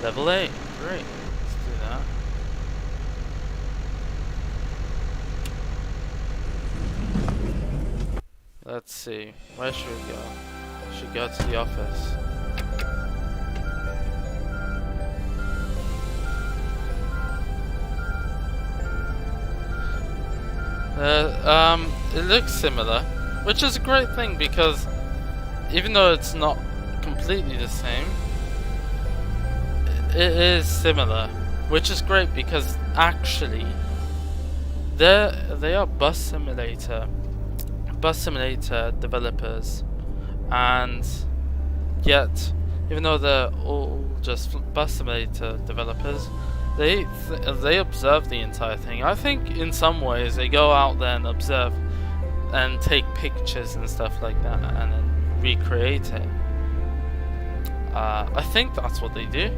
level 8. Great. Let's do that. Let's see. Where should we go? We should go to the office. It looks similar, which is a great thing, because even though it's not completely the same, it is similar, which is great because actually they are bus simulator developers, and yet even though they're all just bus simulator developers, they observe the entire thing. I think in some ways they go out there and observe and take pictures and stuff like that and then recreate it. I think that's what they do.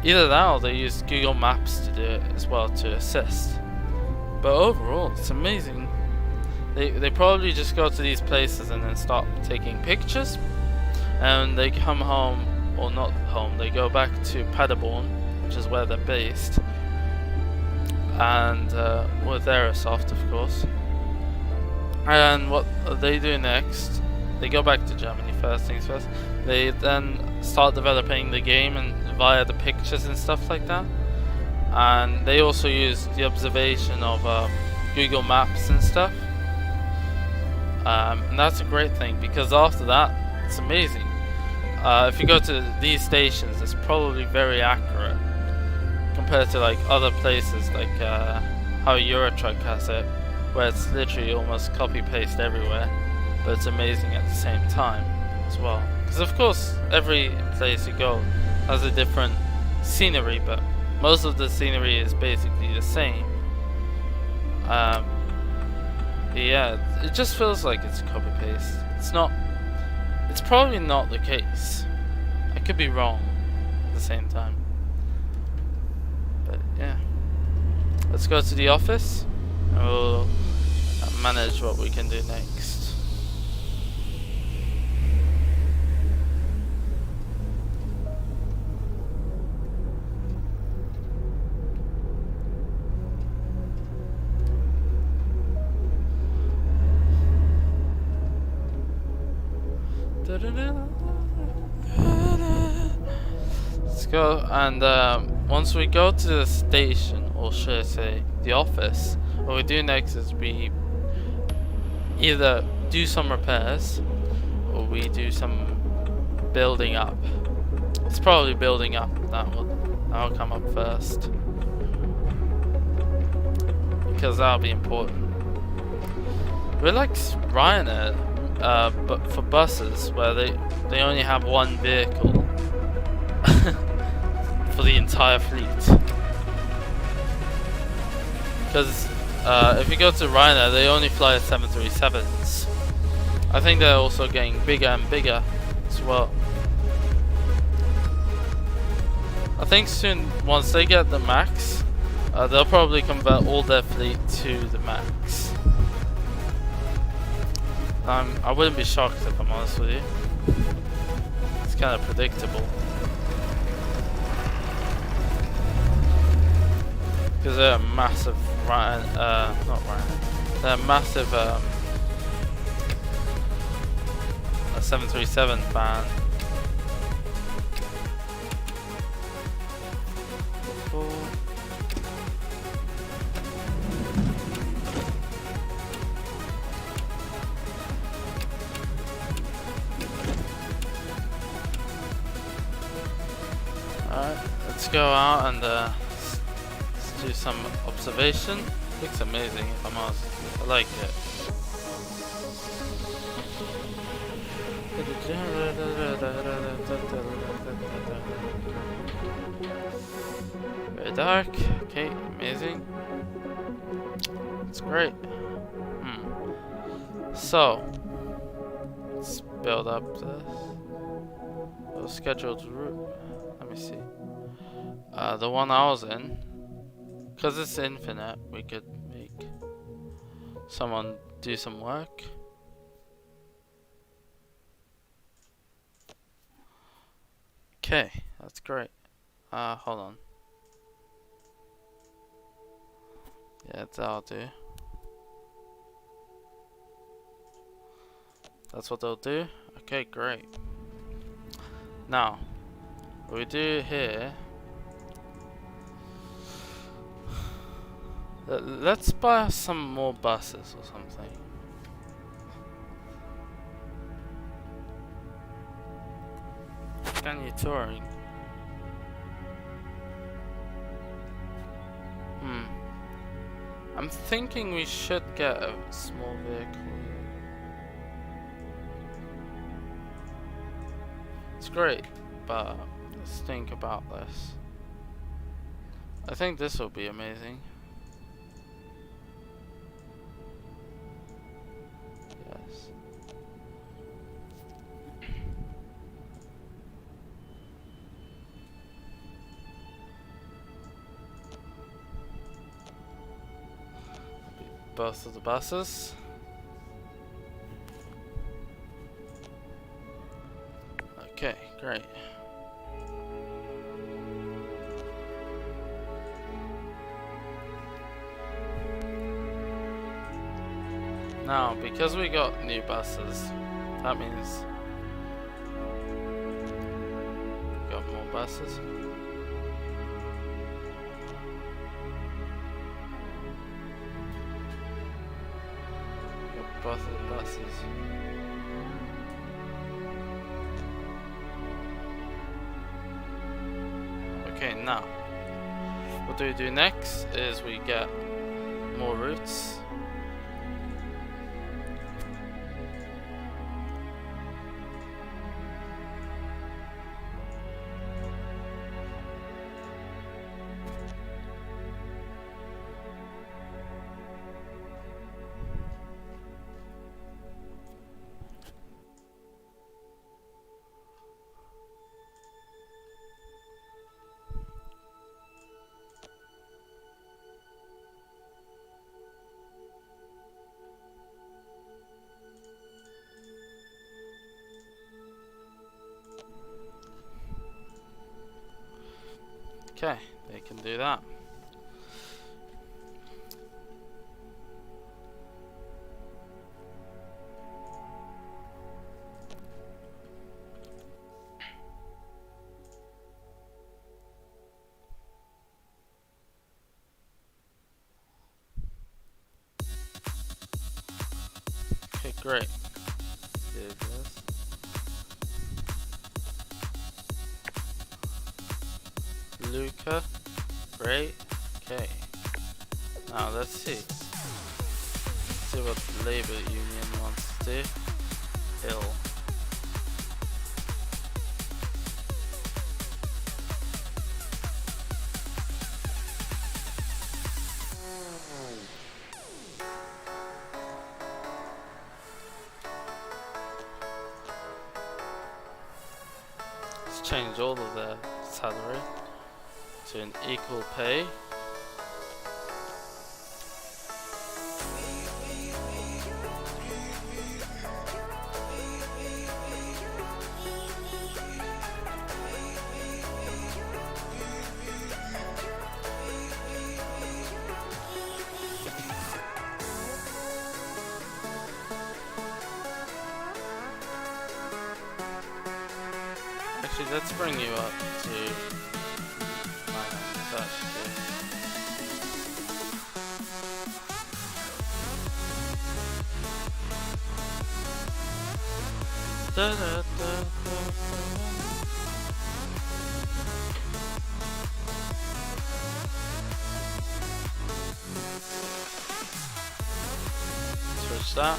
Either that or they use Google Maps to do it as well to assist. But overall, it's amazing. They probably just go to these places and then start taking pictures, and they come home, or not home, they go back to Paderborn, which is where they're based, and with Aerosoft, of course. And what they do next, they go back to Germany first things first. They then start developing the game and via the pictures and stuff like that. and they also use the observation of Google Maps and stuff. And that's a great thing, because after that, it's amazing. If you go to these stations, it's probably very accurate compared to like other places, like how Eurotruck has it, where it's literally almost copy paste everywhere, but it's amazing at the same time as well. Because of course, every place you go has a different scenery, but most of the scenery is basically the same. Yeah, it just feels like it's copy paste. It's not. It's probably not the case. I could be wrong at the same time. But yeah, let's go to the office and we'll manage what we can do next. Let's go, and once we go to the station, or should I say the office, what we do next is we either do some repairs or we do some building up. It's probably building up. That'll come up first, because that'll be important. We're like Ryanair, but for buses, where they only have one vehicle for the entire fleet. Because if you go to Ryanair, they only fly 737s. I think they're also getting bigger and bigger as well. I think soon, once they get the max, they'll probably convert all their fleet to the max. I wouldn't be shocked if I'm honest with you. It's kind of predictable. Because they're a massive they're a massive a 737 fan. Alright, let's go out and let's do some observation. Looks amazing if I'm honest. I like it. Very dark. Okay, amazing. It's great. So, let's build up this. Scheduled route. Let me see. The one I was in, because it's infinite, we could make someone do some work. Okay, that's great. Hold on. Yeah, that'll do. That's what they'll do? Okay, great. Now, what we do here, let's buy some more buses or something. Can you touring? I'm thinking we should get a small vehicle. It's great, but let's think about this. I think this will be amazing. Yes. Both of the buses. Okay, great. Now, because we got new buses, that means we got more buses. both of the buses. Okay, now what do we do next is we get more routes. Okay, they can do that. Okay, great. There it is. Luca, great. Okay. Now let's see. See what the labor union wants to do. Hill. Let's change all of their salary to an equal pay. Actually, let's bring you up to finance, actually. Da, da, da, da, Switch that.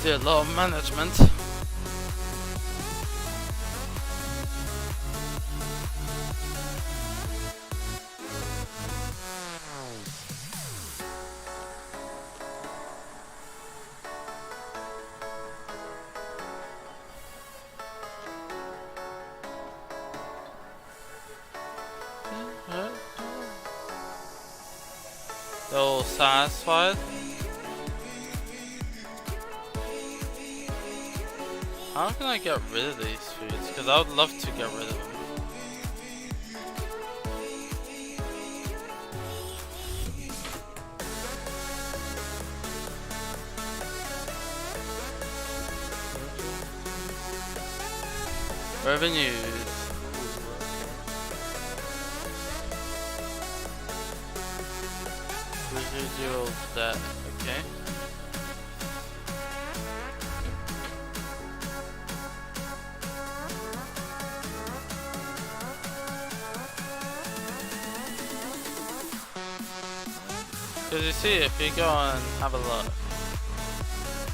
Do a lot of management. They're all satisfied. How can I get rid of these foods? Because I would love to get rid of them. Revenues. Residual debt, okay. Because you see, if you go and have a look,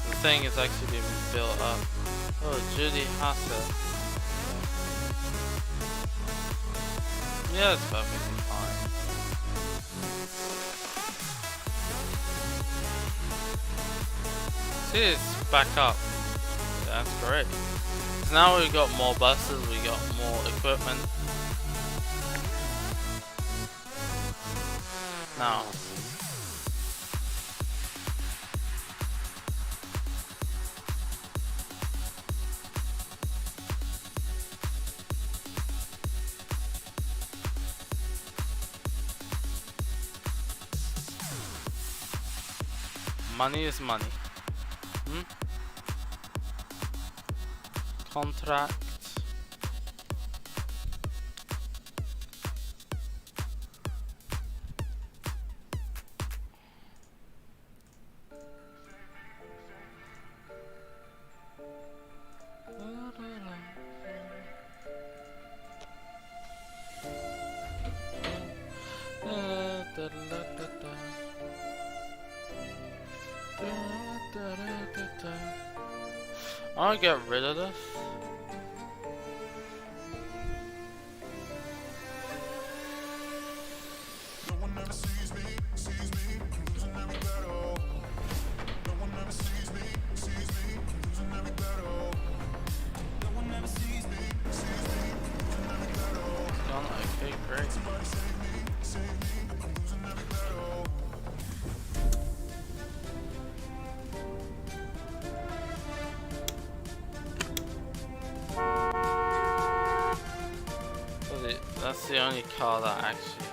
the thing is actually being built up. Oh, Judy Hassett. Yeah, it's perfectly fine. See, it's back up. Yeah, that's great. So now we've got more buses, we got more equipment. Now, money is money. Contract. I'll get rid of this. Okay, great. That's the only car that actually.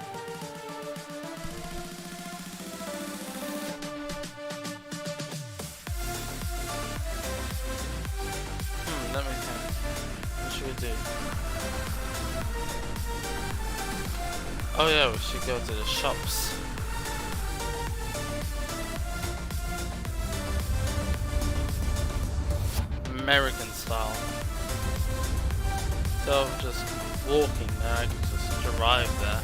Let me think. What should we do? Oh yeah, we should go to the shops. American style. So of just walking there, I can just drive there.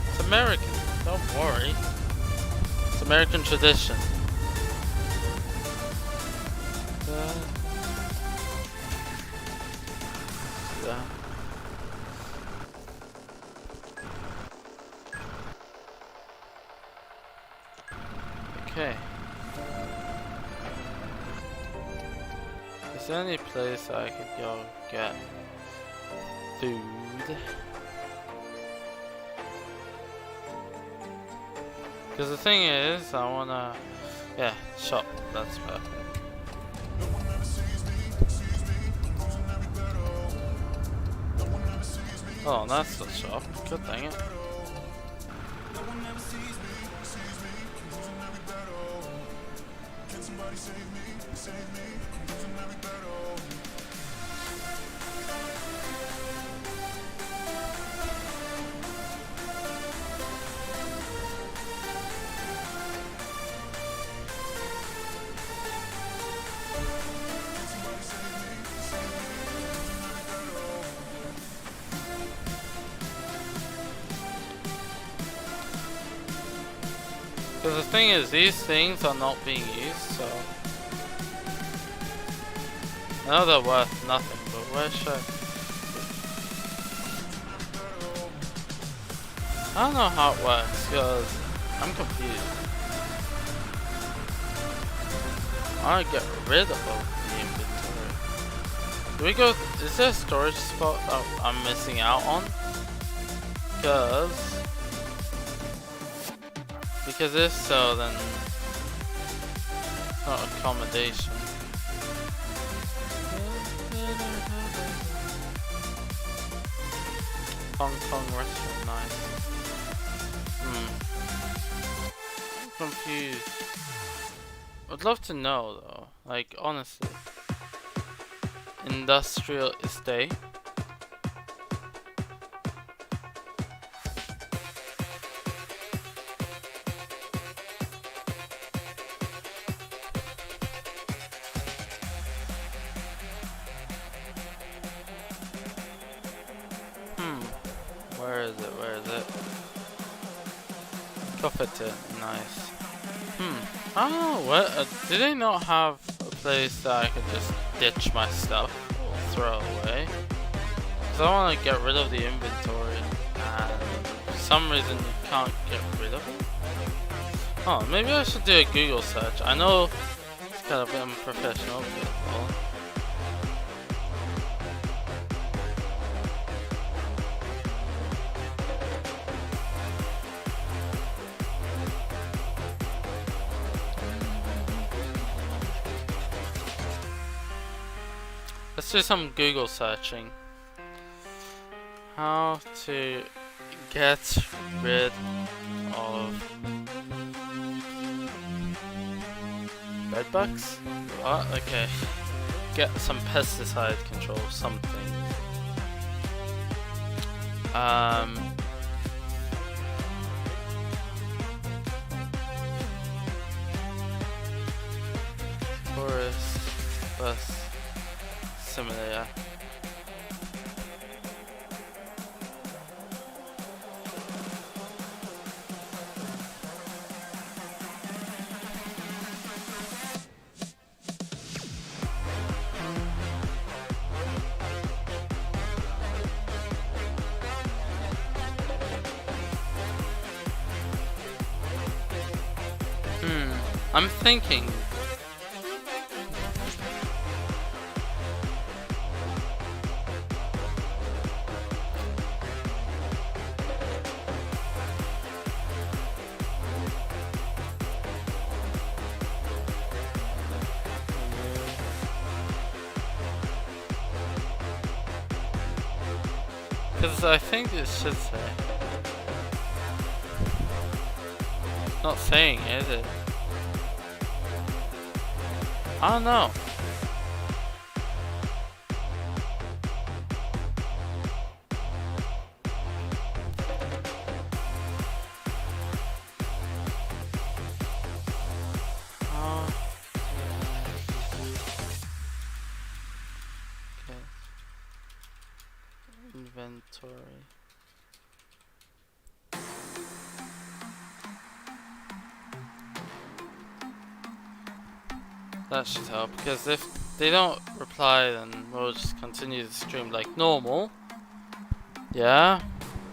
It's American, don't worry. It's American tradition. Yeah. Okay. Is there any place I could go get food? Because the thing is, I wanna... Yeah, shop. That's perfect. Oh, that's the shop. Good dang it. Because the thing is, these things are not being used, so... I know they're worth nothing, but where should I don't know how it works, because I'm confused. I get rid of the inventory. Do we go... Is there a storage spot that I'm missing out on? Because if so, then it's not accommodation. Hong Kong restaurant, nice. I'm confused. I'd love to know though, like honestly. Industrial estate. Where is it? Where is it? Copperton, nice. I don't know, what? Do they not have a place that I could just ditch my stuff or throw away? Because I want to get rid of the inventory, and for some reason you can't get rid of it. Oh, maybe I should do a Google search. I know it's kind of unprofessional, but well. Let's do some Google searching. How to get rid of bedbugs? What? Okay. Get some pesticide control, something. Forest bus simulator. I'm thinking. Because I think it should say. Not saying it, is it? I don't know. Okay. Inventory. That should help, because if they don't reply, then we'll just continue the stream like normal. Yeah,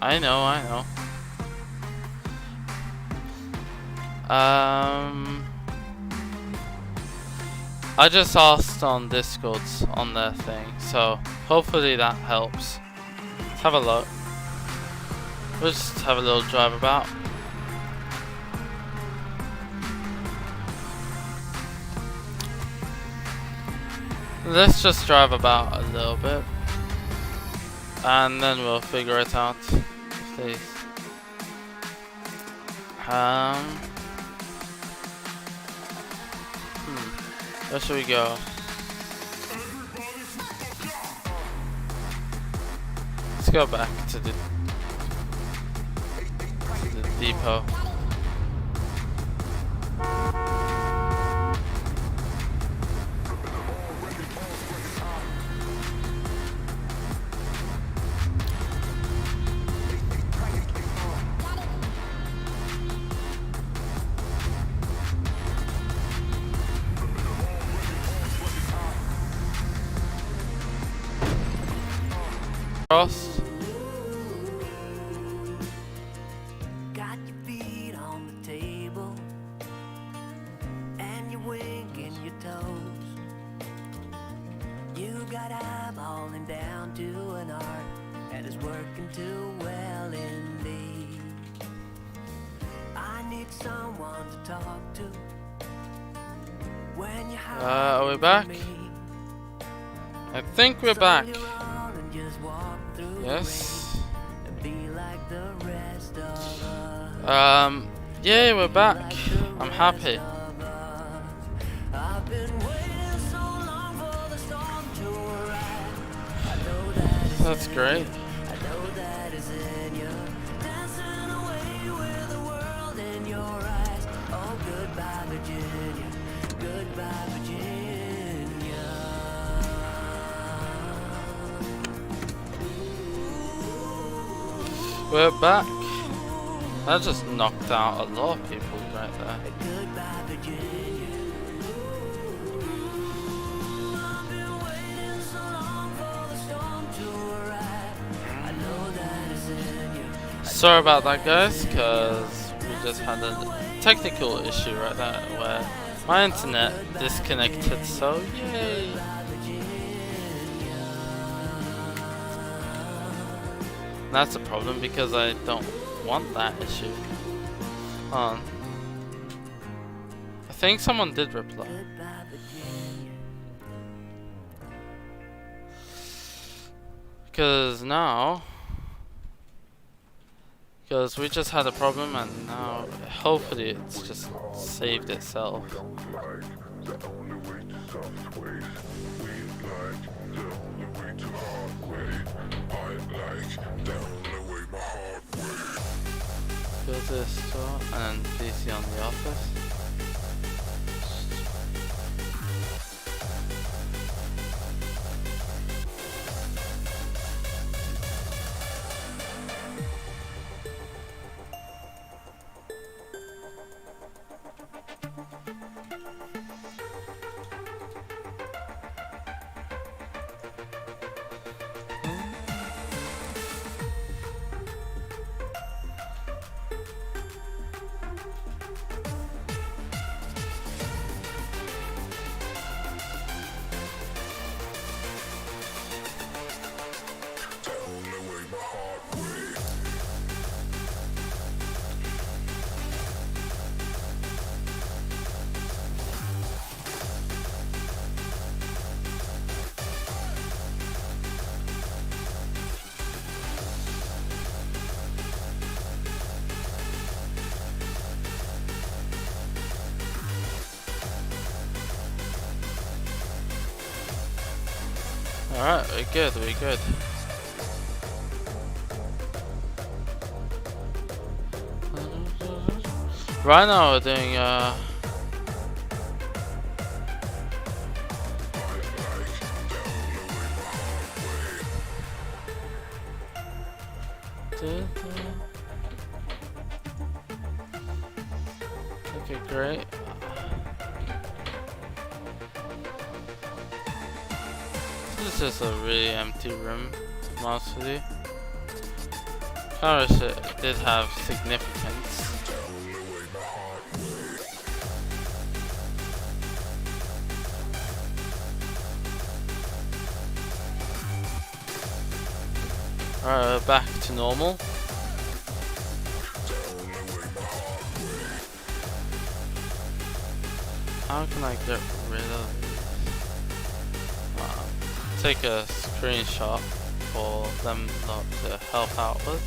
I know. I just asked on Discord on their thing, so hopefully that helps. Let's have a look. We'll just have a little drive about. Let's just drive about a little bit, and then we'll figure it out. Please. Where should we go? Let's go back to the depot. Cross. Got your feet on the table and you're winking your toes. You got eyeballing down to an art and it's working too well indeed. I need someone to talk to when you're Are we back? I think we're back. Yes. Yeah, we're back. I'm happy. That's great. We're back. That just knocked out a lot of people right there. Sorry about that, guys, because we just had a technical issue right there where my internet disconnected, so yay! That's a problem because I don't want that issue. I think someone did reply. Because we just had a problem and now hopefully it's just saved itself. Go to the store and PC on the office. Alright, we're good, we're good. Right now we're doing okay, great. This is a really empty room, to be honest with you. Kind of wish it did have significance. Alright, we're back to normal. How can I get rid of these? Take a screenshot for them not to help out with.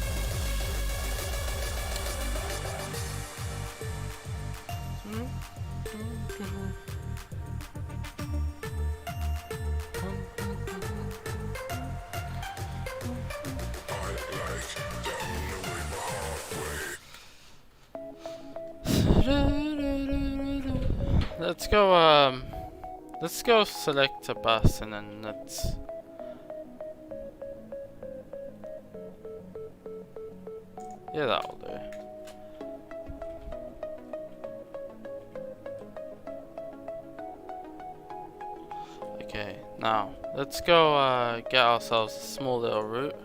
Let's go select a bus and then let's yeah, that'll do. Okay, now let's go get ourselves a small little route.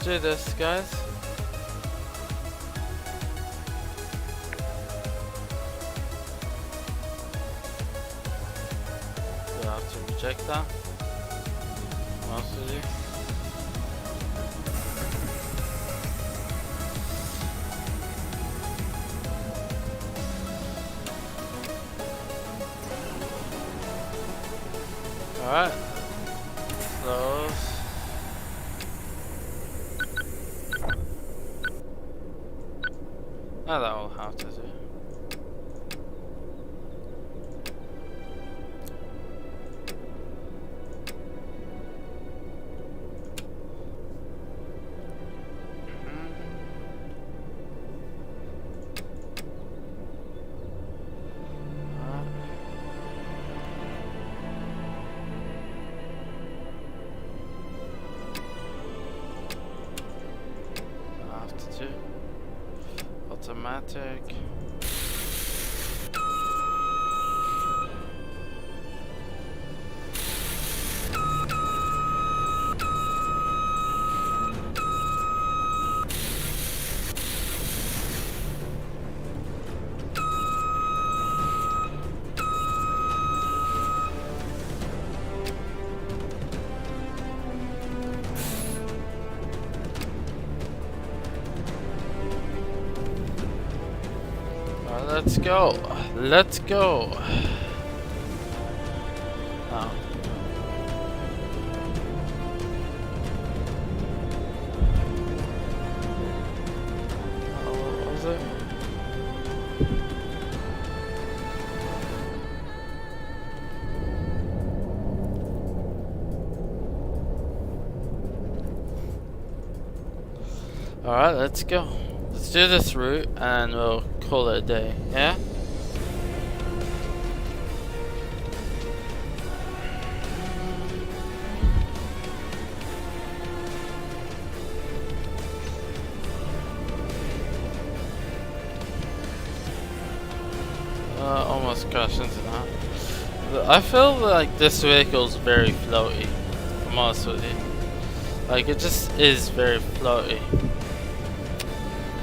Do this, guys. We'll have to reject that. What else to do? Alright. Close. Now that will have to do. Automatic. Let's go. Let's go. Oh. What was it? Alright, let's go. Let's do this route and we'll call it a day, yeah? Almost crashed into that. But I feel like this vehicle's very floaty, if I'm honest with you. Like, it just is very floaty.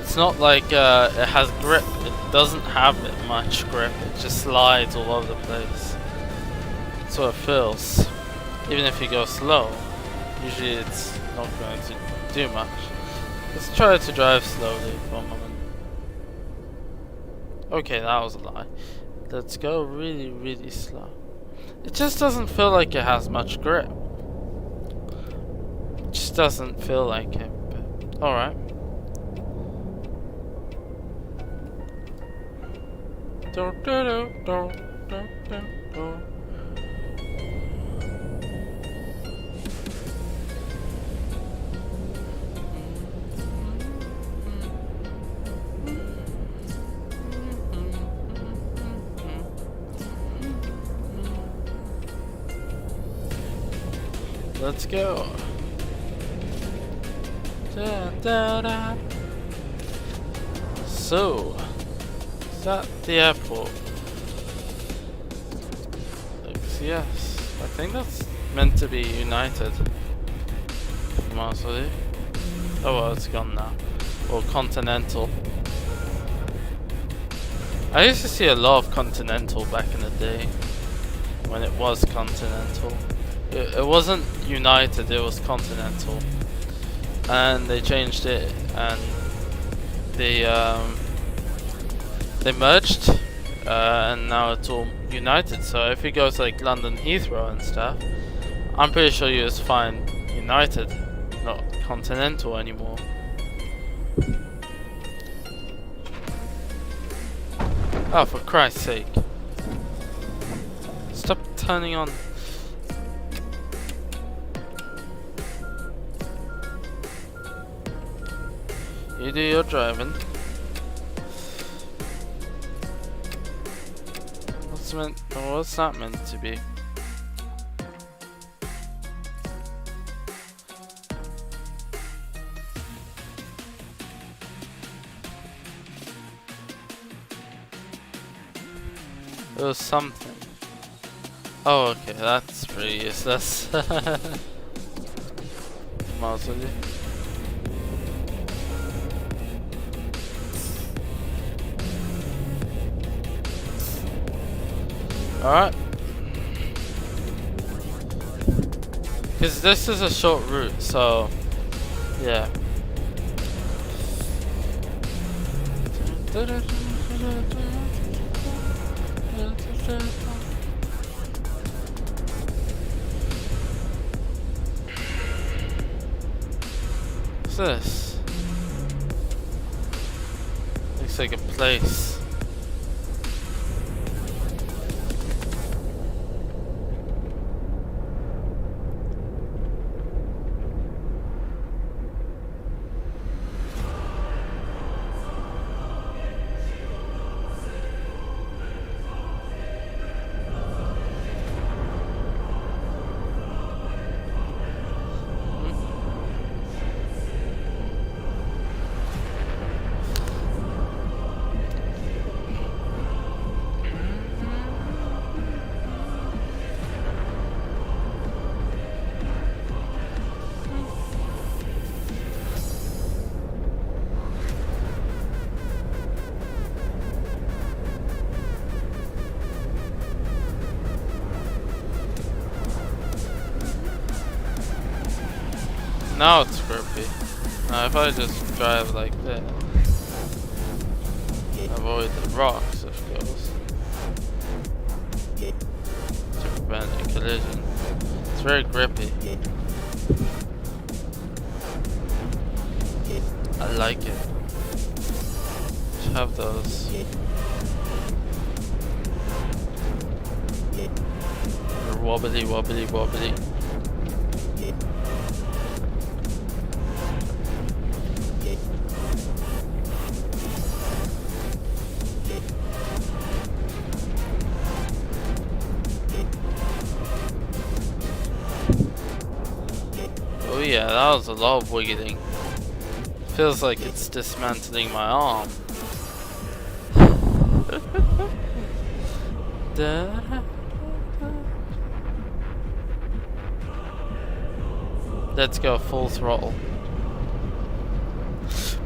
It's not like it has grip. It doesn't have much grip. It just slides all over the place. That's what it feels. Even if you go slow, usually it's not going to do much. Let's try to drive slowly for a moment. Okay, that was a lie. Let's go really, really slow. It just doesn't feel like it has much grip. It just doesn't feel like it. But alright. Let's go. Da, da, da. So, is that the airport? Yes, I think that's meant to be United. Oh well, it's gone now. Or Continental. I used to see a lot of Continental back in the day, when it was Continental. It wasn't United, it was Continental, and they changed it, and they merged, and now it's all United. So if you go to like London Heathrow and stuff, I'm pretty sure you just find United, not Continental anymore. Oh, for Christ's sake! Stop turning on. You do your driving. What's that meant to be? It was something. Oh, okay, that's pretty useless. Mostly. Alright. Because this is a short route, so yeah. What's this? Looks like a place. Now it's grippy. Now if I just drive like this, avoid the rocks of course, to prevent a collision. It's very grippy. I like it. Just have those. They're wobbly, wobbly, wobbly. Oh yeah, that was a lot of wiggling. Feels like it's dismantling my arm. Let's go full throttle.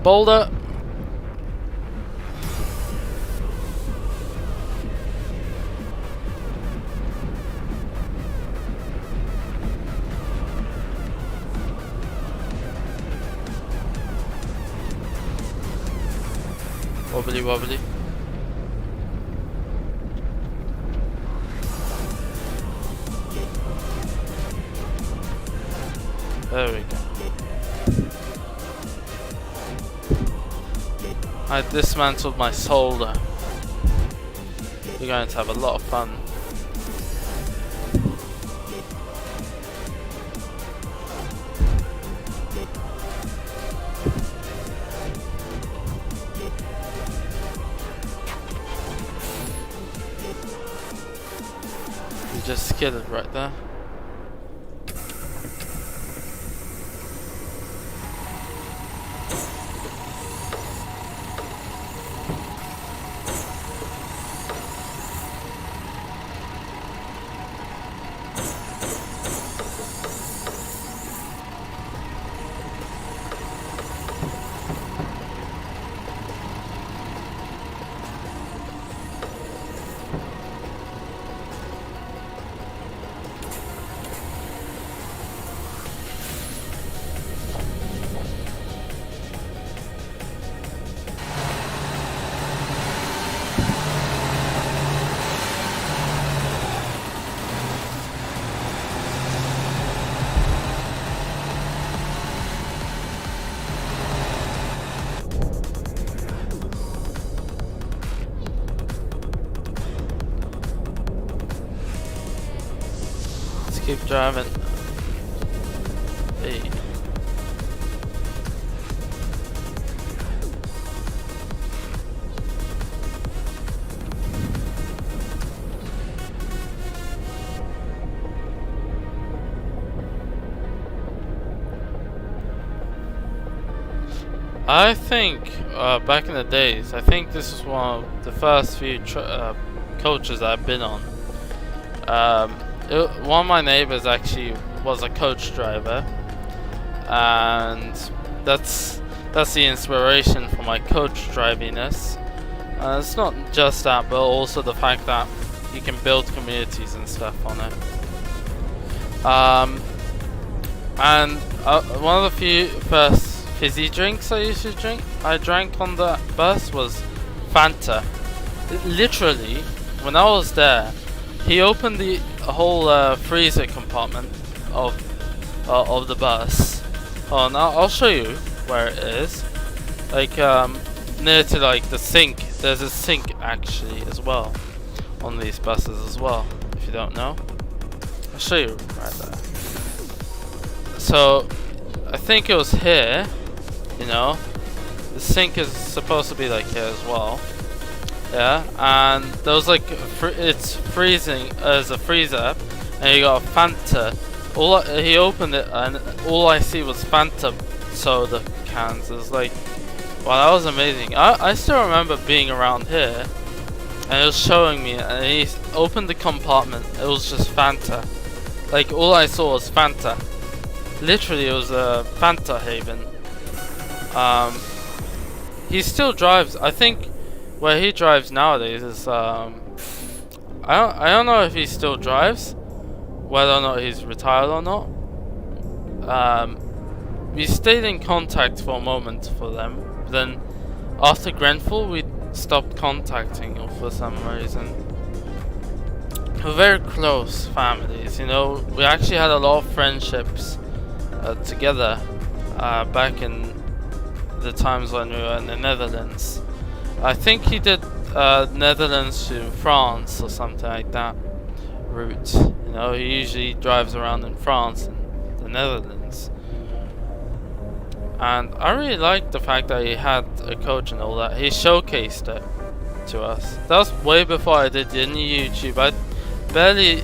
Boulder! Wobbly wobbly. There we go. I dismantled my solder. We're going to have a lot of fun. We just skidded right there. Keep driving. Hey. I think back in the days, I think this was one of the first few coaches I've been on. One of my neighbors actually was a coach driver, and that's the inspiration for my coach driviness. It's not just that, but also the fact that you can build communities and stuff on it. And one of the few first fizzy drinks I drank on the bus was Fanta. Literally, when I was there, he opened the whole freezer compartment of the bus. Oh, now I'll show you where it is. Like near to like the sink. There's a sink actually as well on these buses as well. If you don't know, I'll show you right there. So I think it was here. You know, the sink is supposed to be like here as well. Yeah, and there was like it's freezing as a freezer, and you got a Fanta. He opened it, and all I see was Fanta soda cans. It was like, wow, that was amazing. I still remember being around here, and it was showing me, and he opened the compartment. It was just Fanta. Like all I saw was Fanta. Literally, it was a Fanta haven. He still drives. I think where he drives nowadays is I don't know if he still drives, whether or not he's retired or not. We stayed in contact for a moment for them, but then after Grenfell we stopped contacting for some reason. We're very close families, you know. We actually had a lot of friendships together back in the times when we were in the Netherlands. I think he did Netherlands to France or something like that route. You know, he usually drives around in France and the Netherlands. And I really liked the fact that he had a coach and all that. He showcased it to us. That was way before I did any YouTube. I barely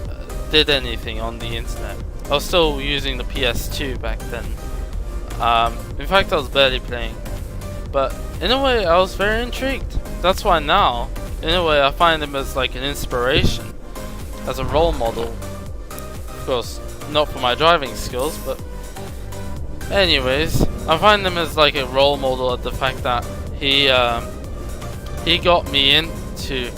did anything on the internet. I was still using the PS2 back then. In fact, I was barely playing. But in a way, I was very intrigued. That's why now, in a way, I find him as like an inspiration, as a role model. Of course, not for my driving skills, but anyways, I find him as like a role model at the fact that he got me into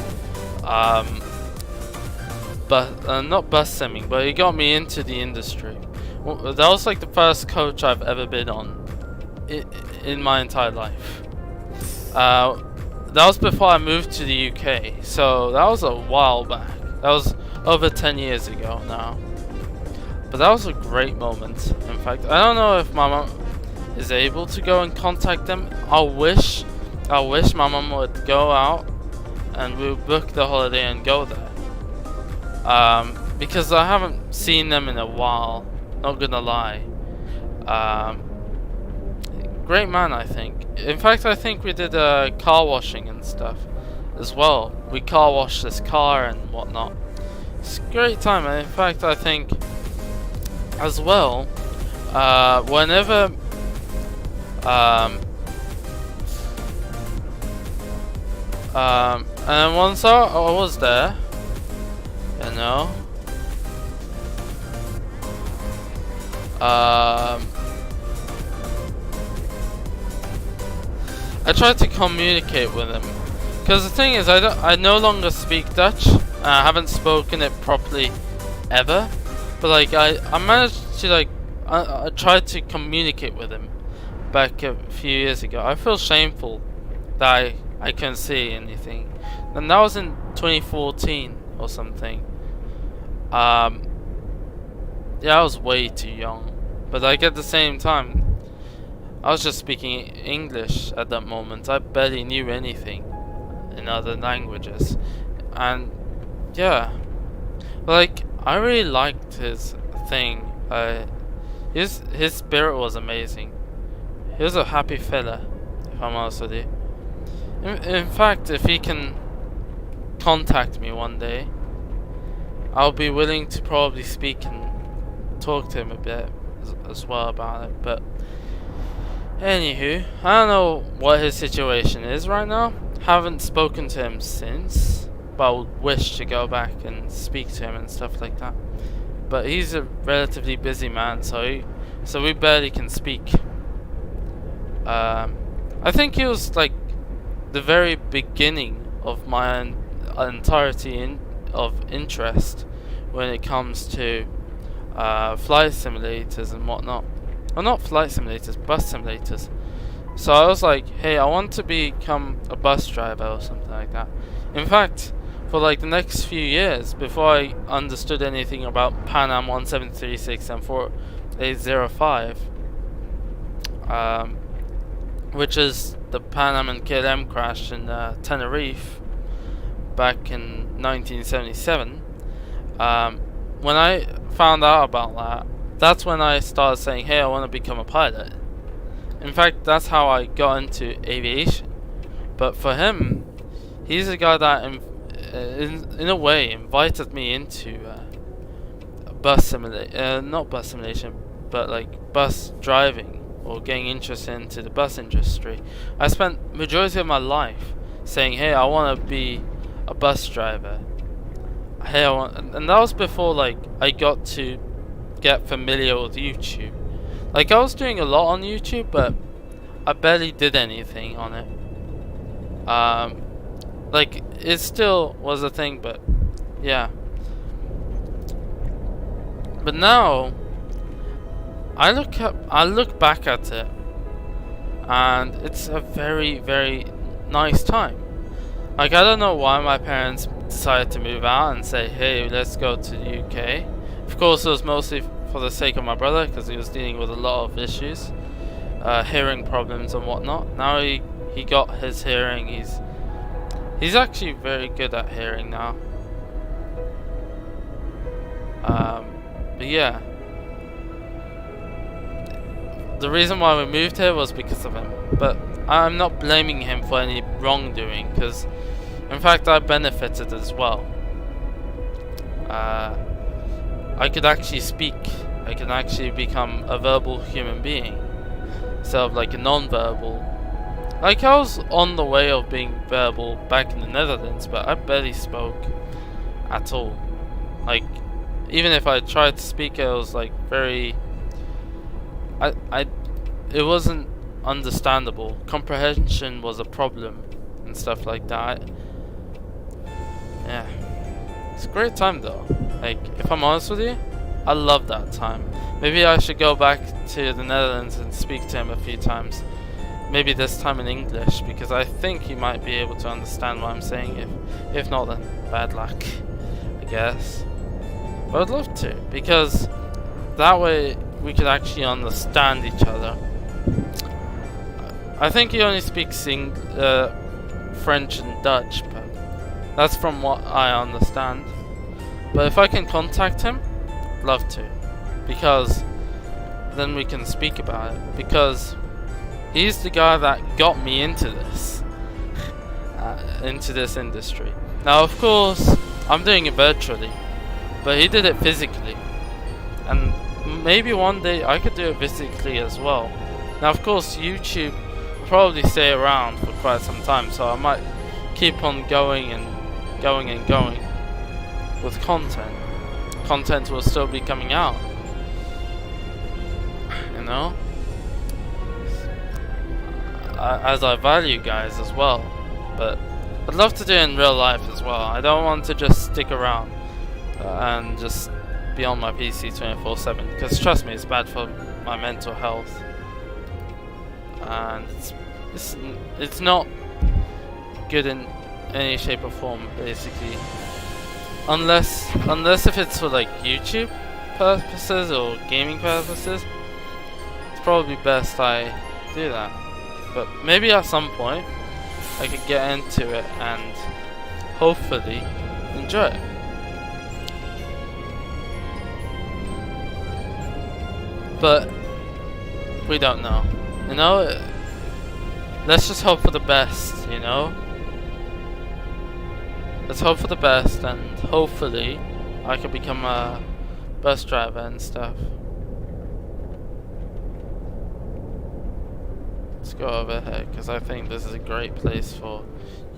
not bus simming, but he got me into the industry. Well, that was like the first coach I've ever been on in my entire life. That was before I moved to the UK, so that was a while back. That was over 10 years ago now. But that was a great moment. In fact, I don't know if my mom is able to go and contact them. I wish my mom would go out and we'll book the holiday and go there. Because I haven't seen them in a while. Not gonna lie. Great man, I think. In fact, I think we did car washing and stuff as well. We car washed this car and whatnot. It's a great time. And in fact, I think as well, whenever and once I was there, you know, I tried to communicate with him, because the thing is, I no longer speak Dutch. I haven't spoken it properly ever, but like I managed to like I tried to communicate with him back a few years ago. I feel shameful that I couldn't see anything, and that was in 2014 or something. Yeah, I was way too young, but like at the same time, I was just speaking English at that moment. I barely knew anything in other languages, and yeah, like I really liked his thing. His spirit was amazing. He was a happy fella, if I'm honest with you. In fact, if he can contact me one day, I'll be willing to probably speak and talk to him a bit as well about it. But anywho, I don't know what his situation is right now. Haven't spoken to him since, but I would wish to go back and speak to him and stuff like that. But he's a relatively busy man, so we barely can speak. I think he was like the very beginning of my entirety of interest when it comes to flight simulators and whatnot. Well, not flight simulators, bus simulators. So I was like, hey, I want to become a bus driver or something like that. In fact, for like the next few years, before I understood anything about Pan Am 1736 and 4805, which is the Pan Am and KLM crash in Tenerife back in 1977, when I found out about that, that's when I started saying, hey, I want to become a pilot. In fact, that's how I got into aviation. But for him, he's a guy that in a way invited me into bus simulation, not bus simulation, but like bus driving, or getting interested into the bus industry. I spent majority of my life saying, hey, I want to be a bus driver. Hey, and that was before like I got to get familiar with YouTube. Like I was doing a lot on YouTube, but I barely did anything on it. Like it still was a thing, but yeah. But now I look back at it, and it's a very, very nice time. Like I don't know why my parents decided to move out and say, hey, let's go to the UK. Of course, it was mostly for the sake of my brother, because he was dealing with a lot of issues, hearing problems and whatnot. Now he got his hearing. He's actually very good at hearing now. But yeah, the reason why we moved here was because of him. But I'm not blaming him for any wrongdoing, because in fact I benefited as well. I could actually speak I can actually become a verbal human being instead of like a non-verbal. Like I was on the way of being verbal back in the Netherlands, but I barely spoke at all. Like even if I tried to speak, it was like very it wasn't understandable. Comprehension was a problem and stuff like that. Yeah, it's a great time though. Like if I'm honest with you, I love that time. Maybe I should go back to the Netherlands and speak to him a few times. Maybe this time in English, because I think he might be able to understand what I'm saying. If not, then bad luck, I guess. But I'd love to, because that way we could actually understand each other. I think he only speaks French and Dutch, but that's from what I understand. But if I can contact him, love to, because then we can speak about it. Because he's the guy that got me into this, industry. Now, of course, I'm doing it virtually, but he did it physically, and maybe one day I could do it physically as well. Now, of course, YouTube will probably stay around for quite some time, so I might keep on going and going and going with content. Content will still be coming out, you know, as I value guys as well. But I'd love to do it in real life as well. I don't want to just stick around and just be on my PC 24/7, because trust me, it's bad for my mental health, and it's not good in any shape or form, basically. Unless if it's for like YouTube purposes or gaming purposes, it's probably best I do that. But maybe at some point I could get into it and hopefully enjoy it. But we don't know, you know. Let's just hope for the best, you know. Let's hope for the best, and hopefully I can become a bus driver and stuff. Let's go over here, because I think this is a great place for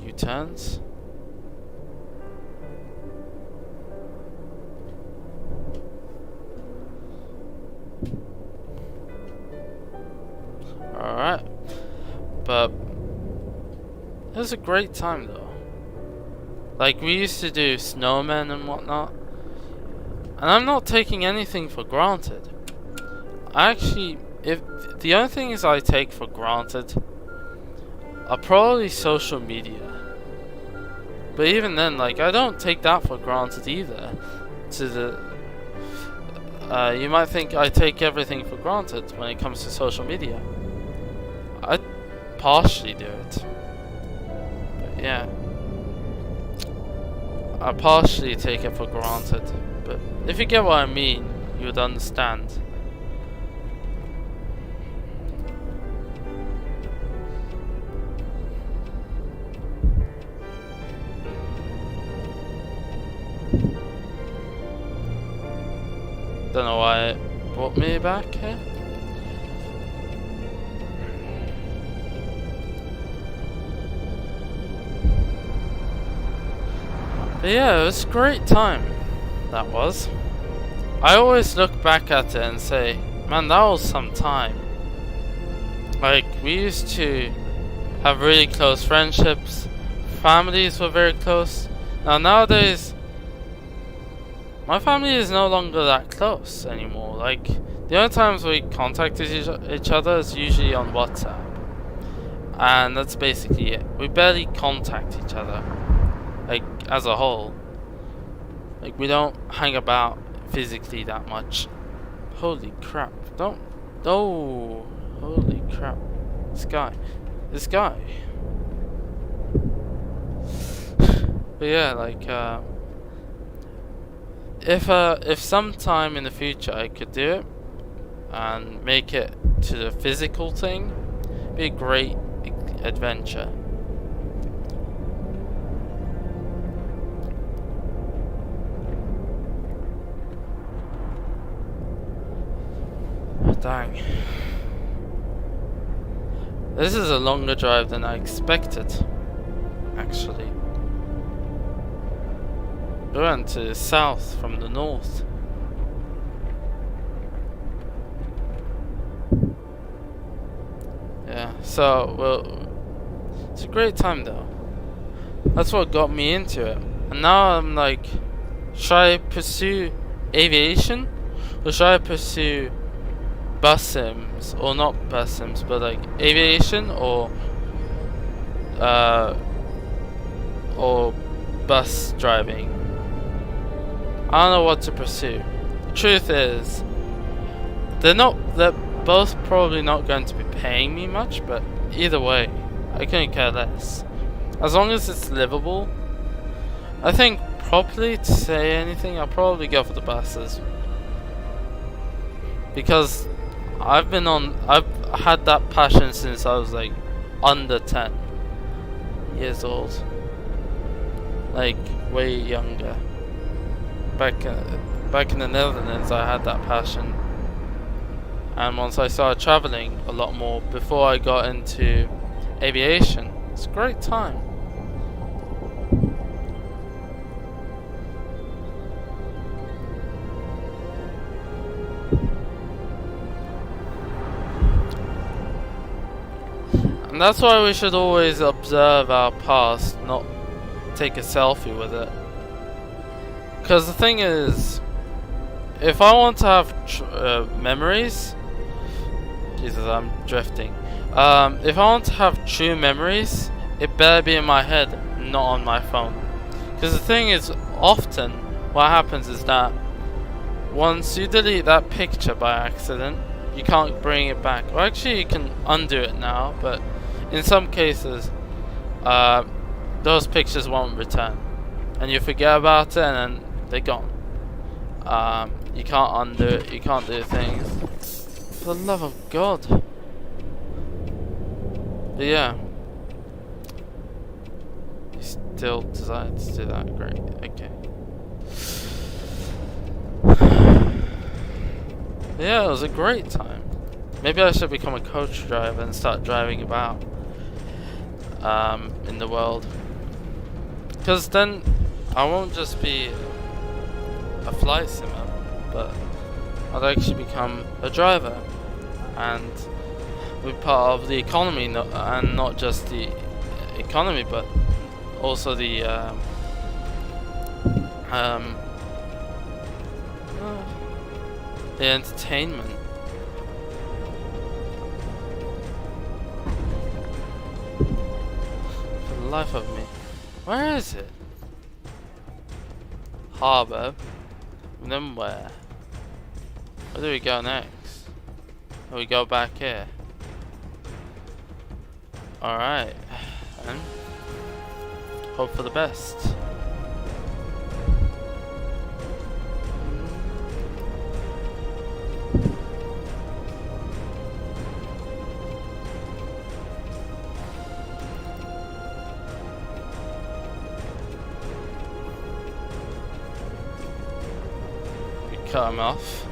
U-turns. Alright. But it was a great time though. Like, we used to do snowmen and whatnot, and I'm not taking anything for granted. If the only things I take for granted are probably social media. But even then, like, I don't take that for granted either. You might think I take everything for granted when it comes to social media. I partially do it. But yeah. I partially take it for granted, but if you get what I mean, you would understand. Don't know why it brought me back here. But yeah, it was a great time, that was. I always look back at it and say, man, that was some time. Like, we used to have really close friendships, families were very close. Now nowadays, my family is no longer that close anymore. Like, the only times we contact each other is usually on WhatsApp. And that's basically it. We barely contact each other. Like, as a whole. Like, we don't hang about physically that much. Holy crap. Oh, holy crap. This guy. But yeah, like, if sometime in the future I could do it and make it to the physical thing, it'd be a great adventure. Dang. This is a longer drive than I expected, actually. We went to the south from the north. Yeah, so, well, it's a great time though. That's what got me into it. And now I'm like, should I pursue aviation? Or should I pursue bus sims? Or not bus sims, but like aviation or bus driving? I don't know what to pursue. The truth is, they're both probably not going to be paying me much, but either way, I couldn't care less. As long as it's livable. I think properly to say anything, I'll probably go for the buses. Because I've had that passion since I was like under 10 years old. Like way younger. Back in the Netherlands I had that passion. And once I started traveling a lot more before I got into aviation, it's a great time. And that's why we should always observe our past, not take a selfie with it. Because the thing is, if I want to have memories, Jesus, I'm drifting. If I want to have true memories, it better be in my head, not on my phone. Because the thing is, often what happens is that once you delete that picture by accident, you can't bring it back. Or actually, you can undo it now, but in some cases, those pictures won't return, and you forget about it, and then they're gone. You can't undo it. You can't do things. For the love of God. But yeah, you still decided to do that. Great. Okay. Yeah, it was a great time. Maybe I should become a coach driver and start driving about in the world. Because then I won't just be a flight simmer, but I'd actually become a driver and be part of the economy, and not just the economy, but also the entertainment. For the life of me, where is it? Harbour. And then where? Where do we go next? Do we go back here? Alright. And hope for the best. Cut him off.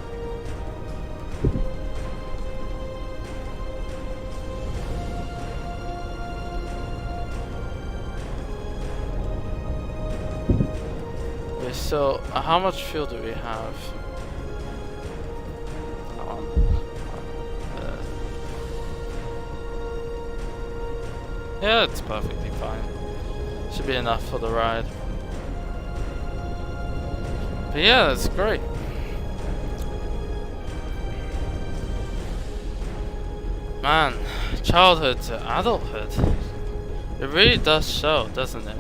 Okay, so how much fuel do we have? Yeah, it's perfectly fine. Should be enough for the ride. But yeah, that's great. Man, childhood to adulthood. It really does show, doesn't it?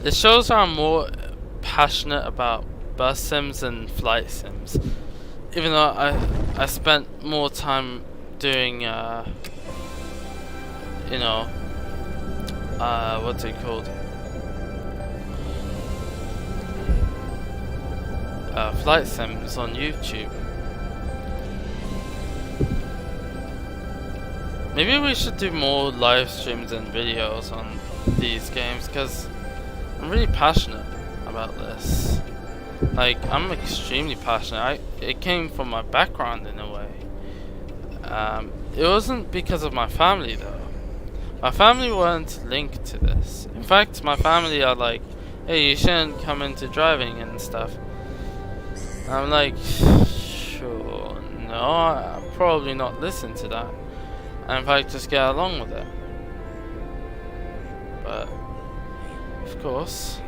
It shows how I'm more passionate about bus sims and flight sims. Even though I spent more time doing what's it called? Flight sims on YouTube. Maybe we should do more live streams and videos on these games, because I'm really passionate about this. Like, I'm extremely passionate. It came from my background in a way. It wasn't because of my family though. My family weren't linked to this. In fact, my family are like, hey, you shouldn't come into driving and stuff. I'm like, sure, no, I'll probably not listen to that. And in fact, just get along with it. But, of course.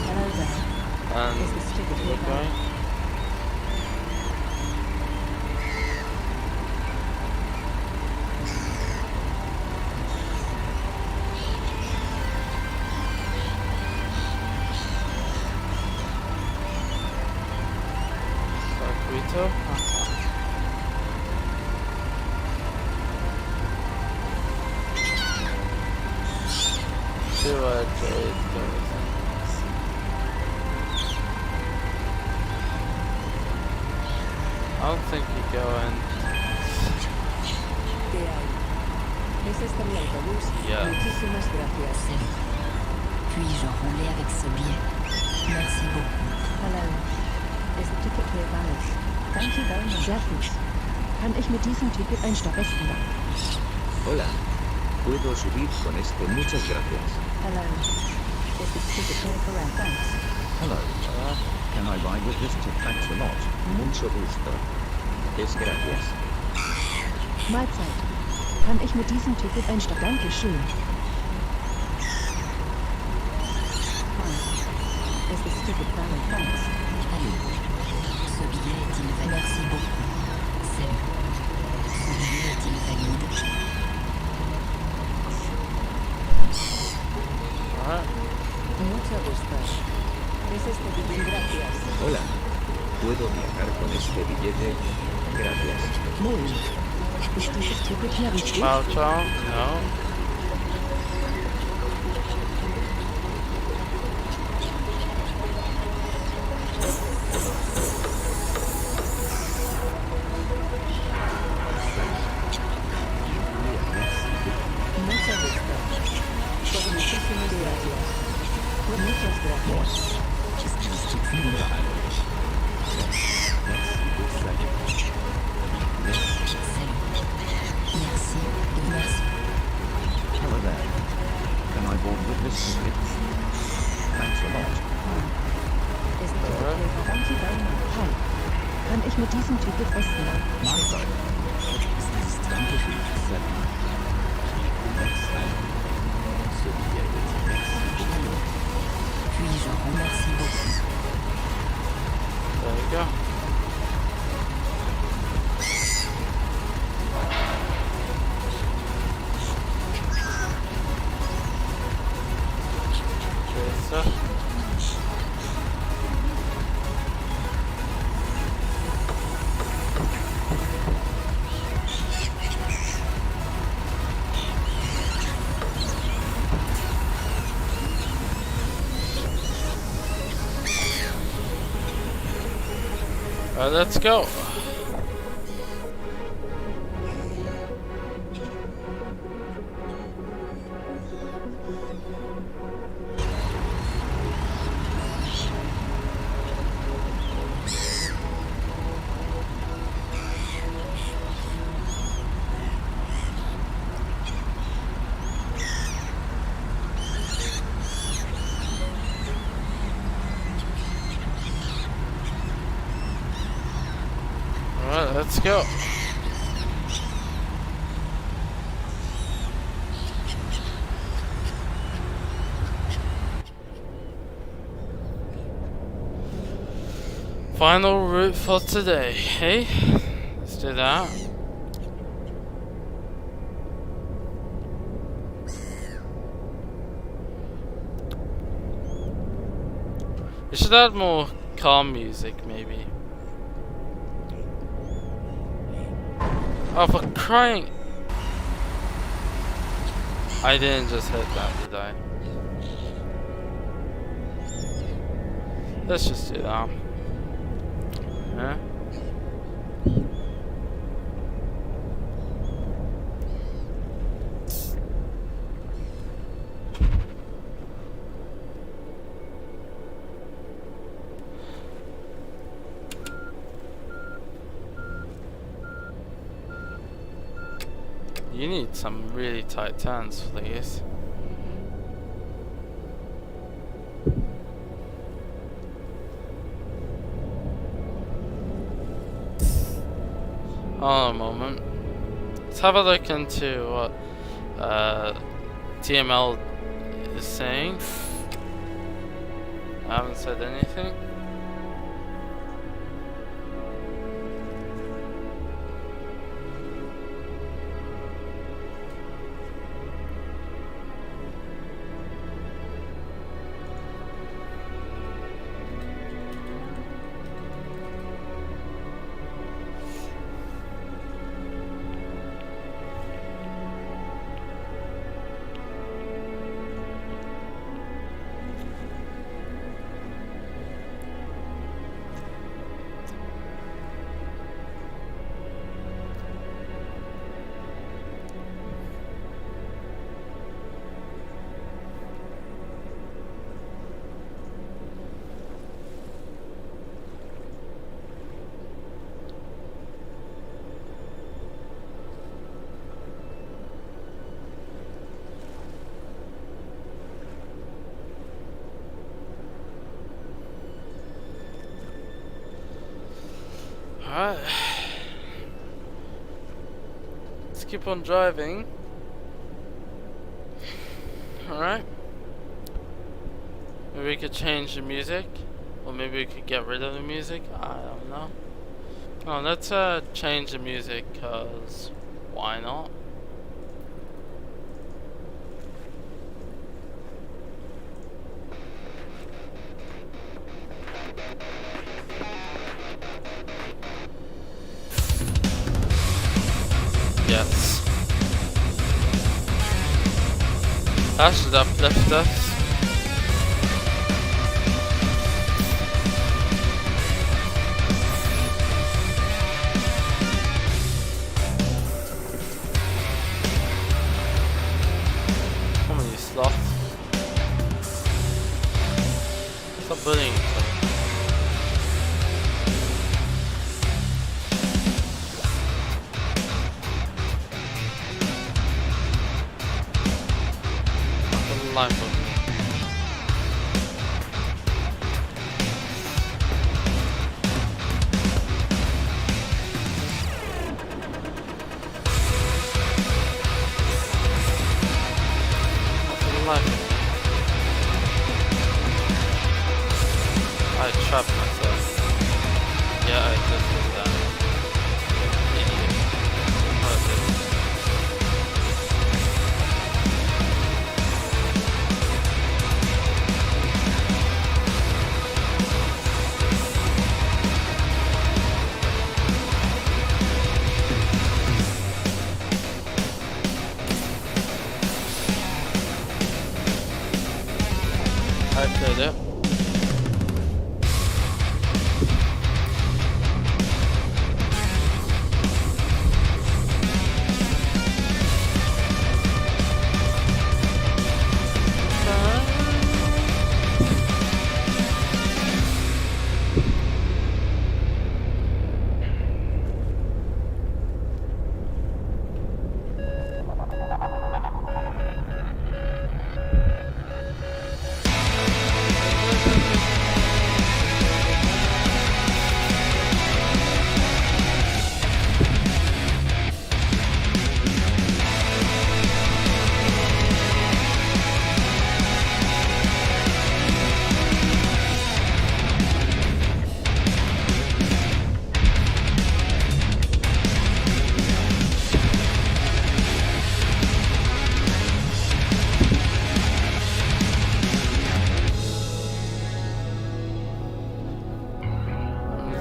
Hello there. And Is this ticket we're here going. Circuito. See where it goes. I don't think you go in. ¿Qué hay? ¿Es este mi autobús? Yes. Muchísimas gracias. Puis-je enrouler avec ce billet? Merci beaucoup. Hello. Is the ticket here valid? Thank you very much. Sehr gut. Kann ich mit diesem Ticket einsteigen? Besten Dank. Hola. Puedo subir con este, muchas gracias. Hello. Is this ticket here correct? Thanks. Hello. Can I ride with this tip? Thanks a lot. Mucho gusto. Es gracias. Mahlzeit. Kann ich mit diesem Ticket einsteigen? Dankeschön. Hi. Is this ticket valid? Thanks. Allez. Ce billet est-il valide? Merci beaucoup. Salut. Ce billet est-il valide? Alright. Mucho gusto. ¿Es este ticket? Gracias. Hola. ¿Puedo viajar con este billete? Gracias. Muy bien. Ist dieses Ticket hier richtig? Ciao, ciao. No. Mucho gusto. Pues muchísimas gracias. Pues muchas gracias. Merci. Merci. Hello there. Can I board with this ticket? Thanks a lot. Ist das okay? Thank you very much. Hi. Kann ich mit diesem Ticket besten Dank? Mahlzeit. Dankeschön. Ce billet est merci beaucoup. Puis-je merci beaucoup. There we go. Okay, so. Let's go. Alright, let's go. Final route for today, hey? Let's do that. We should add more calm music, maybe. Oh, for crying! I didn't just hit that, did I? Let's just do that. Yeah. You need some really tight turns for these. Hold on a moment. Let's have a look into what TML is saying. I haven't said anything. Alright. Let's keep on driving. Alright. Maybe we could change the music. Or maybe we could get rid of the music. I don't know. Oh, let's change the music, cause why not? Yes. That should uplift us. Come on, you sloth. Stop bullying each other. Line for me. I trapped myself. Yeah, I just did that. Idiot. What I played it.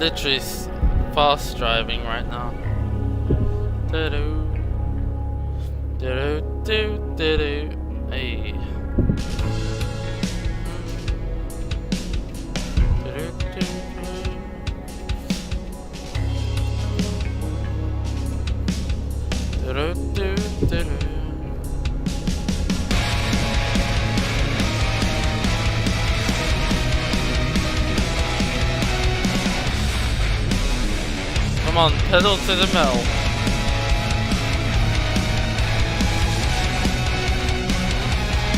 Literally fast driving right now. Do-do. Do-do-do-do-do. Hey. Do-do-do-do. Do-do-do-do-do. Come on, pedal to the metal.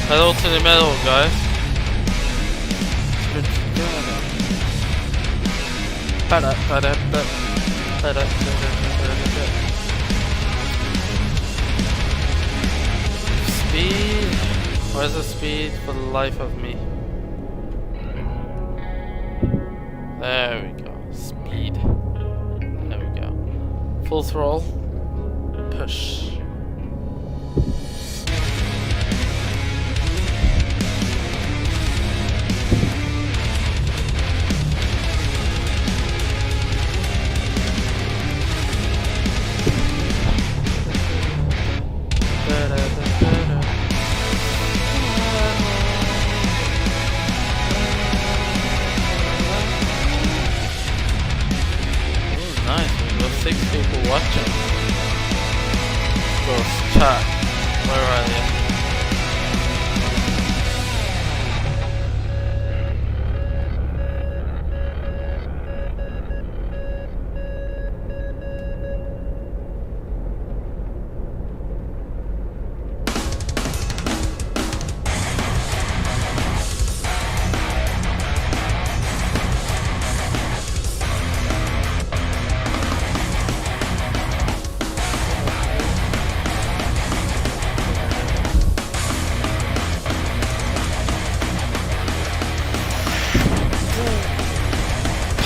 Pedal to the metal, guys. Speed. Where's the speed for the life of me? There we go. Speed. There we go. Full throttle. Push. Six people watching. Go chat. Where are you?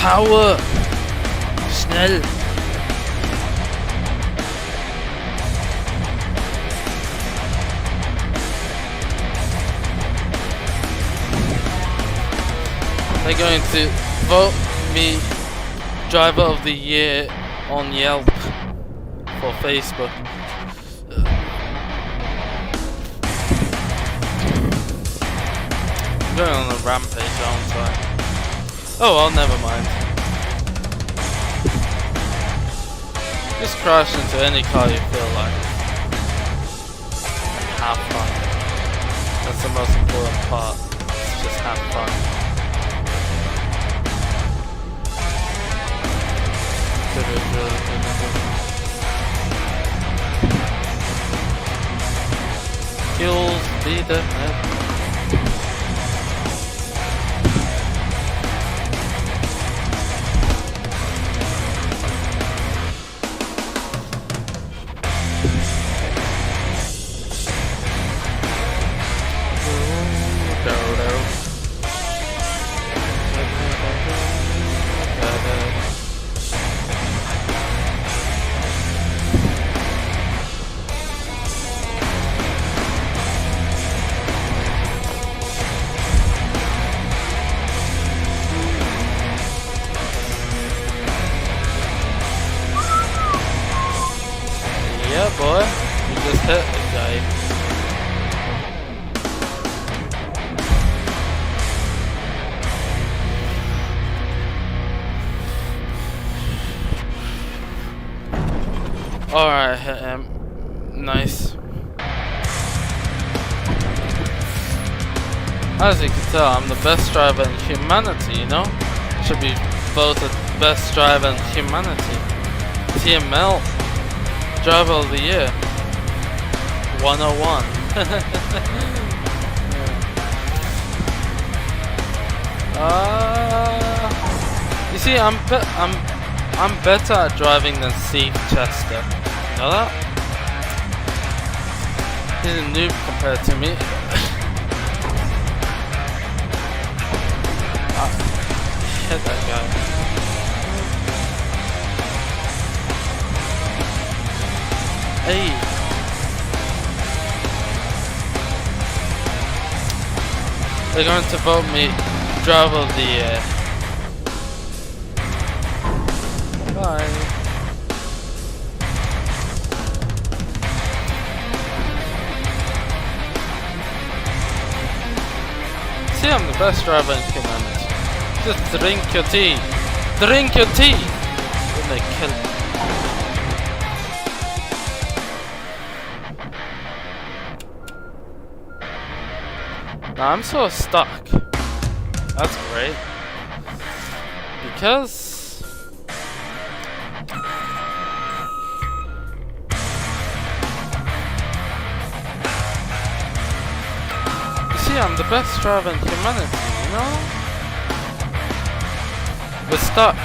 Power! Schnell! They're going to vote me Driver of the Year on Yelp for Facebook. I'm going on a rampage, aren't I? Oh well, never mind. Just crash into any car you feel like. Have fun. That's the most important part. Just have fun. Fuels, leader, yeah, boy, you just hit the guy. Alright, hit him. Nice. As you can tell, I'm the best driver in humanity, you know? Should be voted best driver in humanity. TML. Driver of the Year 101. You see, I'm better at driving than Steve Chester. You know that? He's a noob compared to me. Hit that guy. Hey. They're going to vote me Driver of the Year. Bye. I'm the best driver in humanity. Just drink your tea. Drink your tea! Then they kill me. Now I'm so stuck. That's great. Because you see, I'm the best driver in humanity, you know? We're stuck.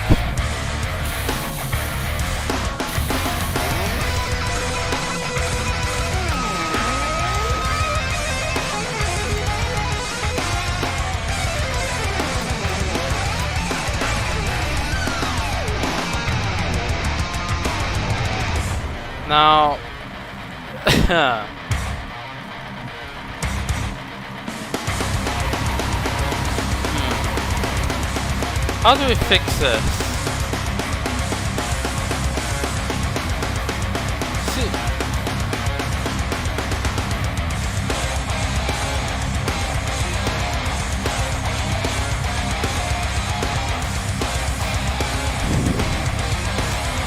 Now, how do we fix this? See,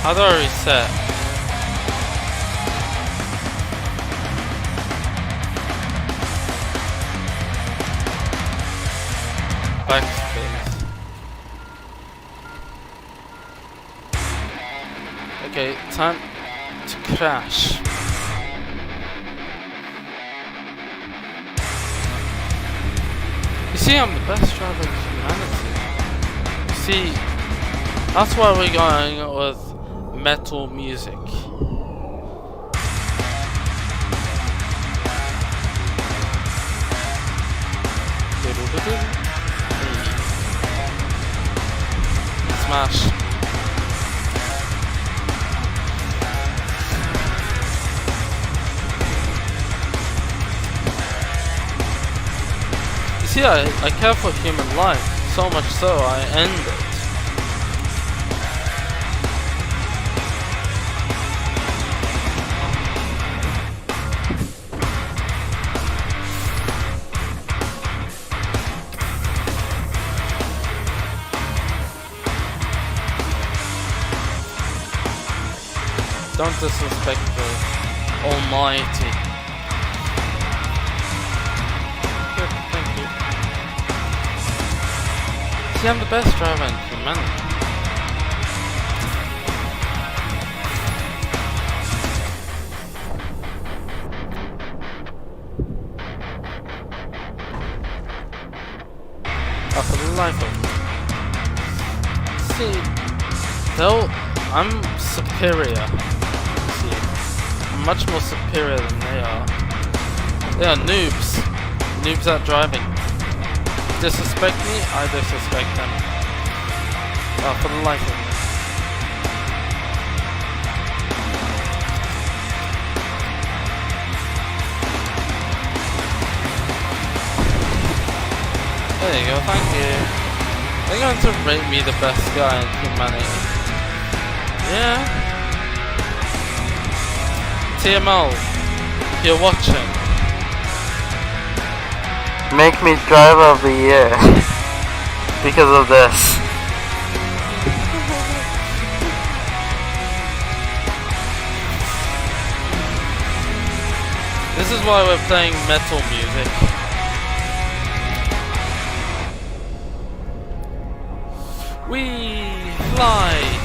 how do I reset? Backspace. Okay, time to crash. You see, I'm the best driver in humanity. You see, that's why we're going with metal music. Smash. You see, I care for human life, so much so I end it. Don't disrespect the Almighty. Good, thank you. See, I'm the best driver in humanity. Oh, for the life of me. See, though I'm superior. Much more superior than they are. They are noobs. Noobs at driving. Disrespect me, I disrespect them. Oh, for the life of me. There you go, thank you. They're going to rate me the best guy in humanity. Yeah. TML, if you're watching, make me driver of the year because of this. This is why we're playing metal music. We fly.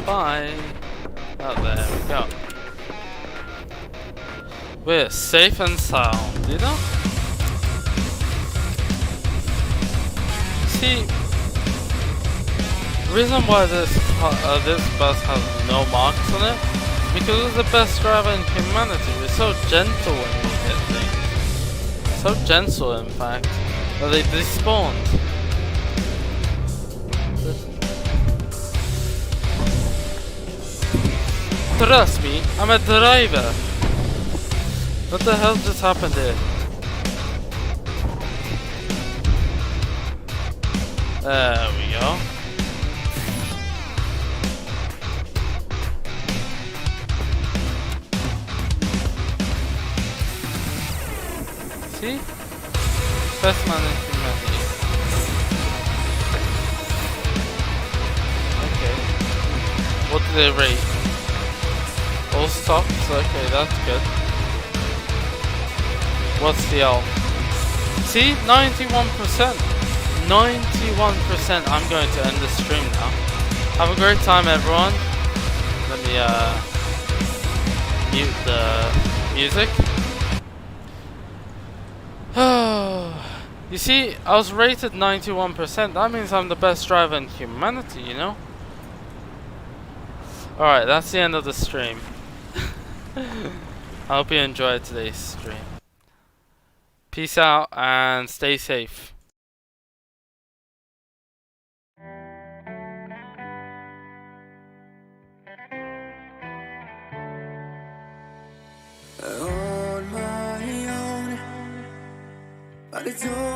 Bye. Oh, there we go. We're safe and sound, you know? See, the reason why this bus has no marks on it, because it's the best driver in humanity. We're so gentle when we hit things. So gentle, in fact, that they despawned. Trust me, I'm a driver. What the hell just happened here? There we go. See? Best man in humanity. Okay. What did they rate? All stocks? Okay, that's good. What's the L? See? 91%. 91%. I'm going to end the stream now. Have a great time, everyone. Let me mute the music. You see, I was rated 91%. That means I'm the best driver in humanity, you know? Alright, that's the end of the stream. I hope you enjoyed today's stream. Peace out and stay safe. On my own, but it's all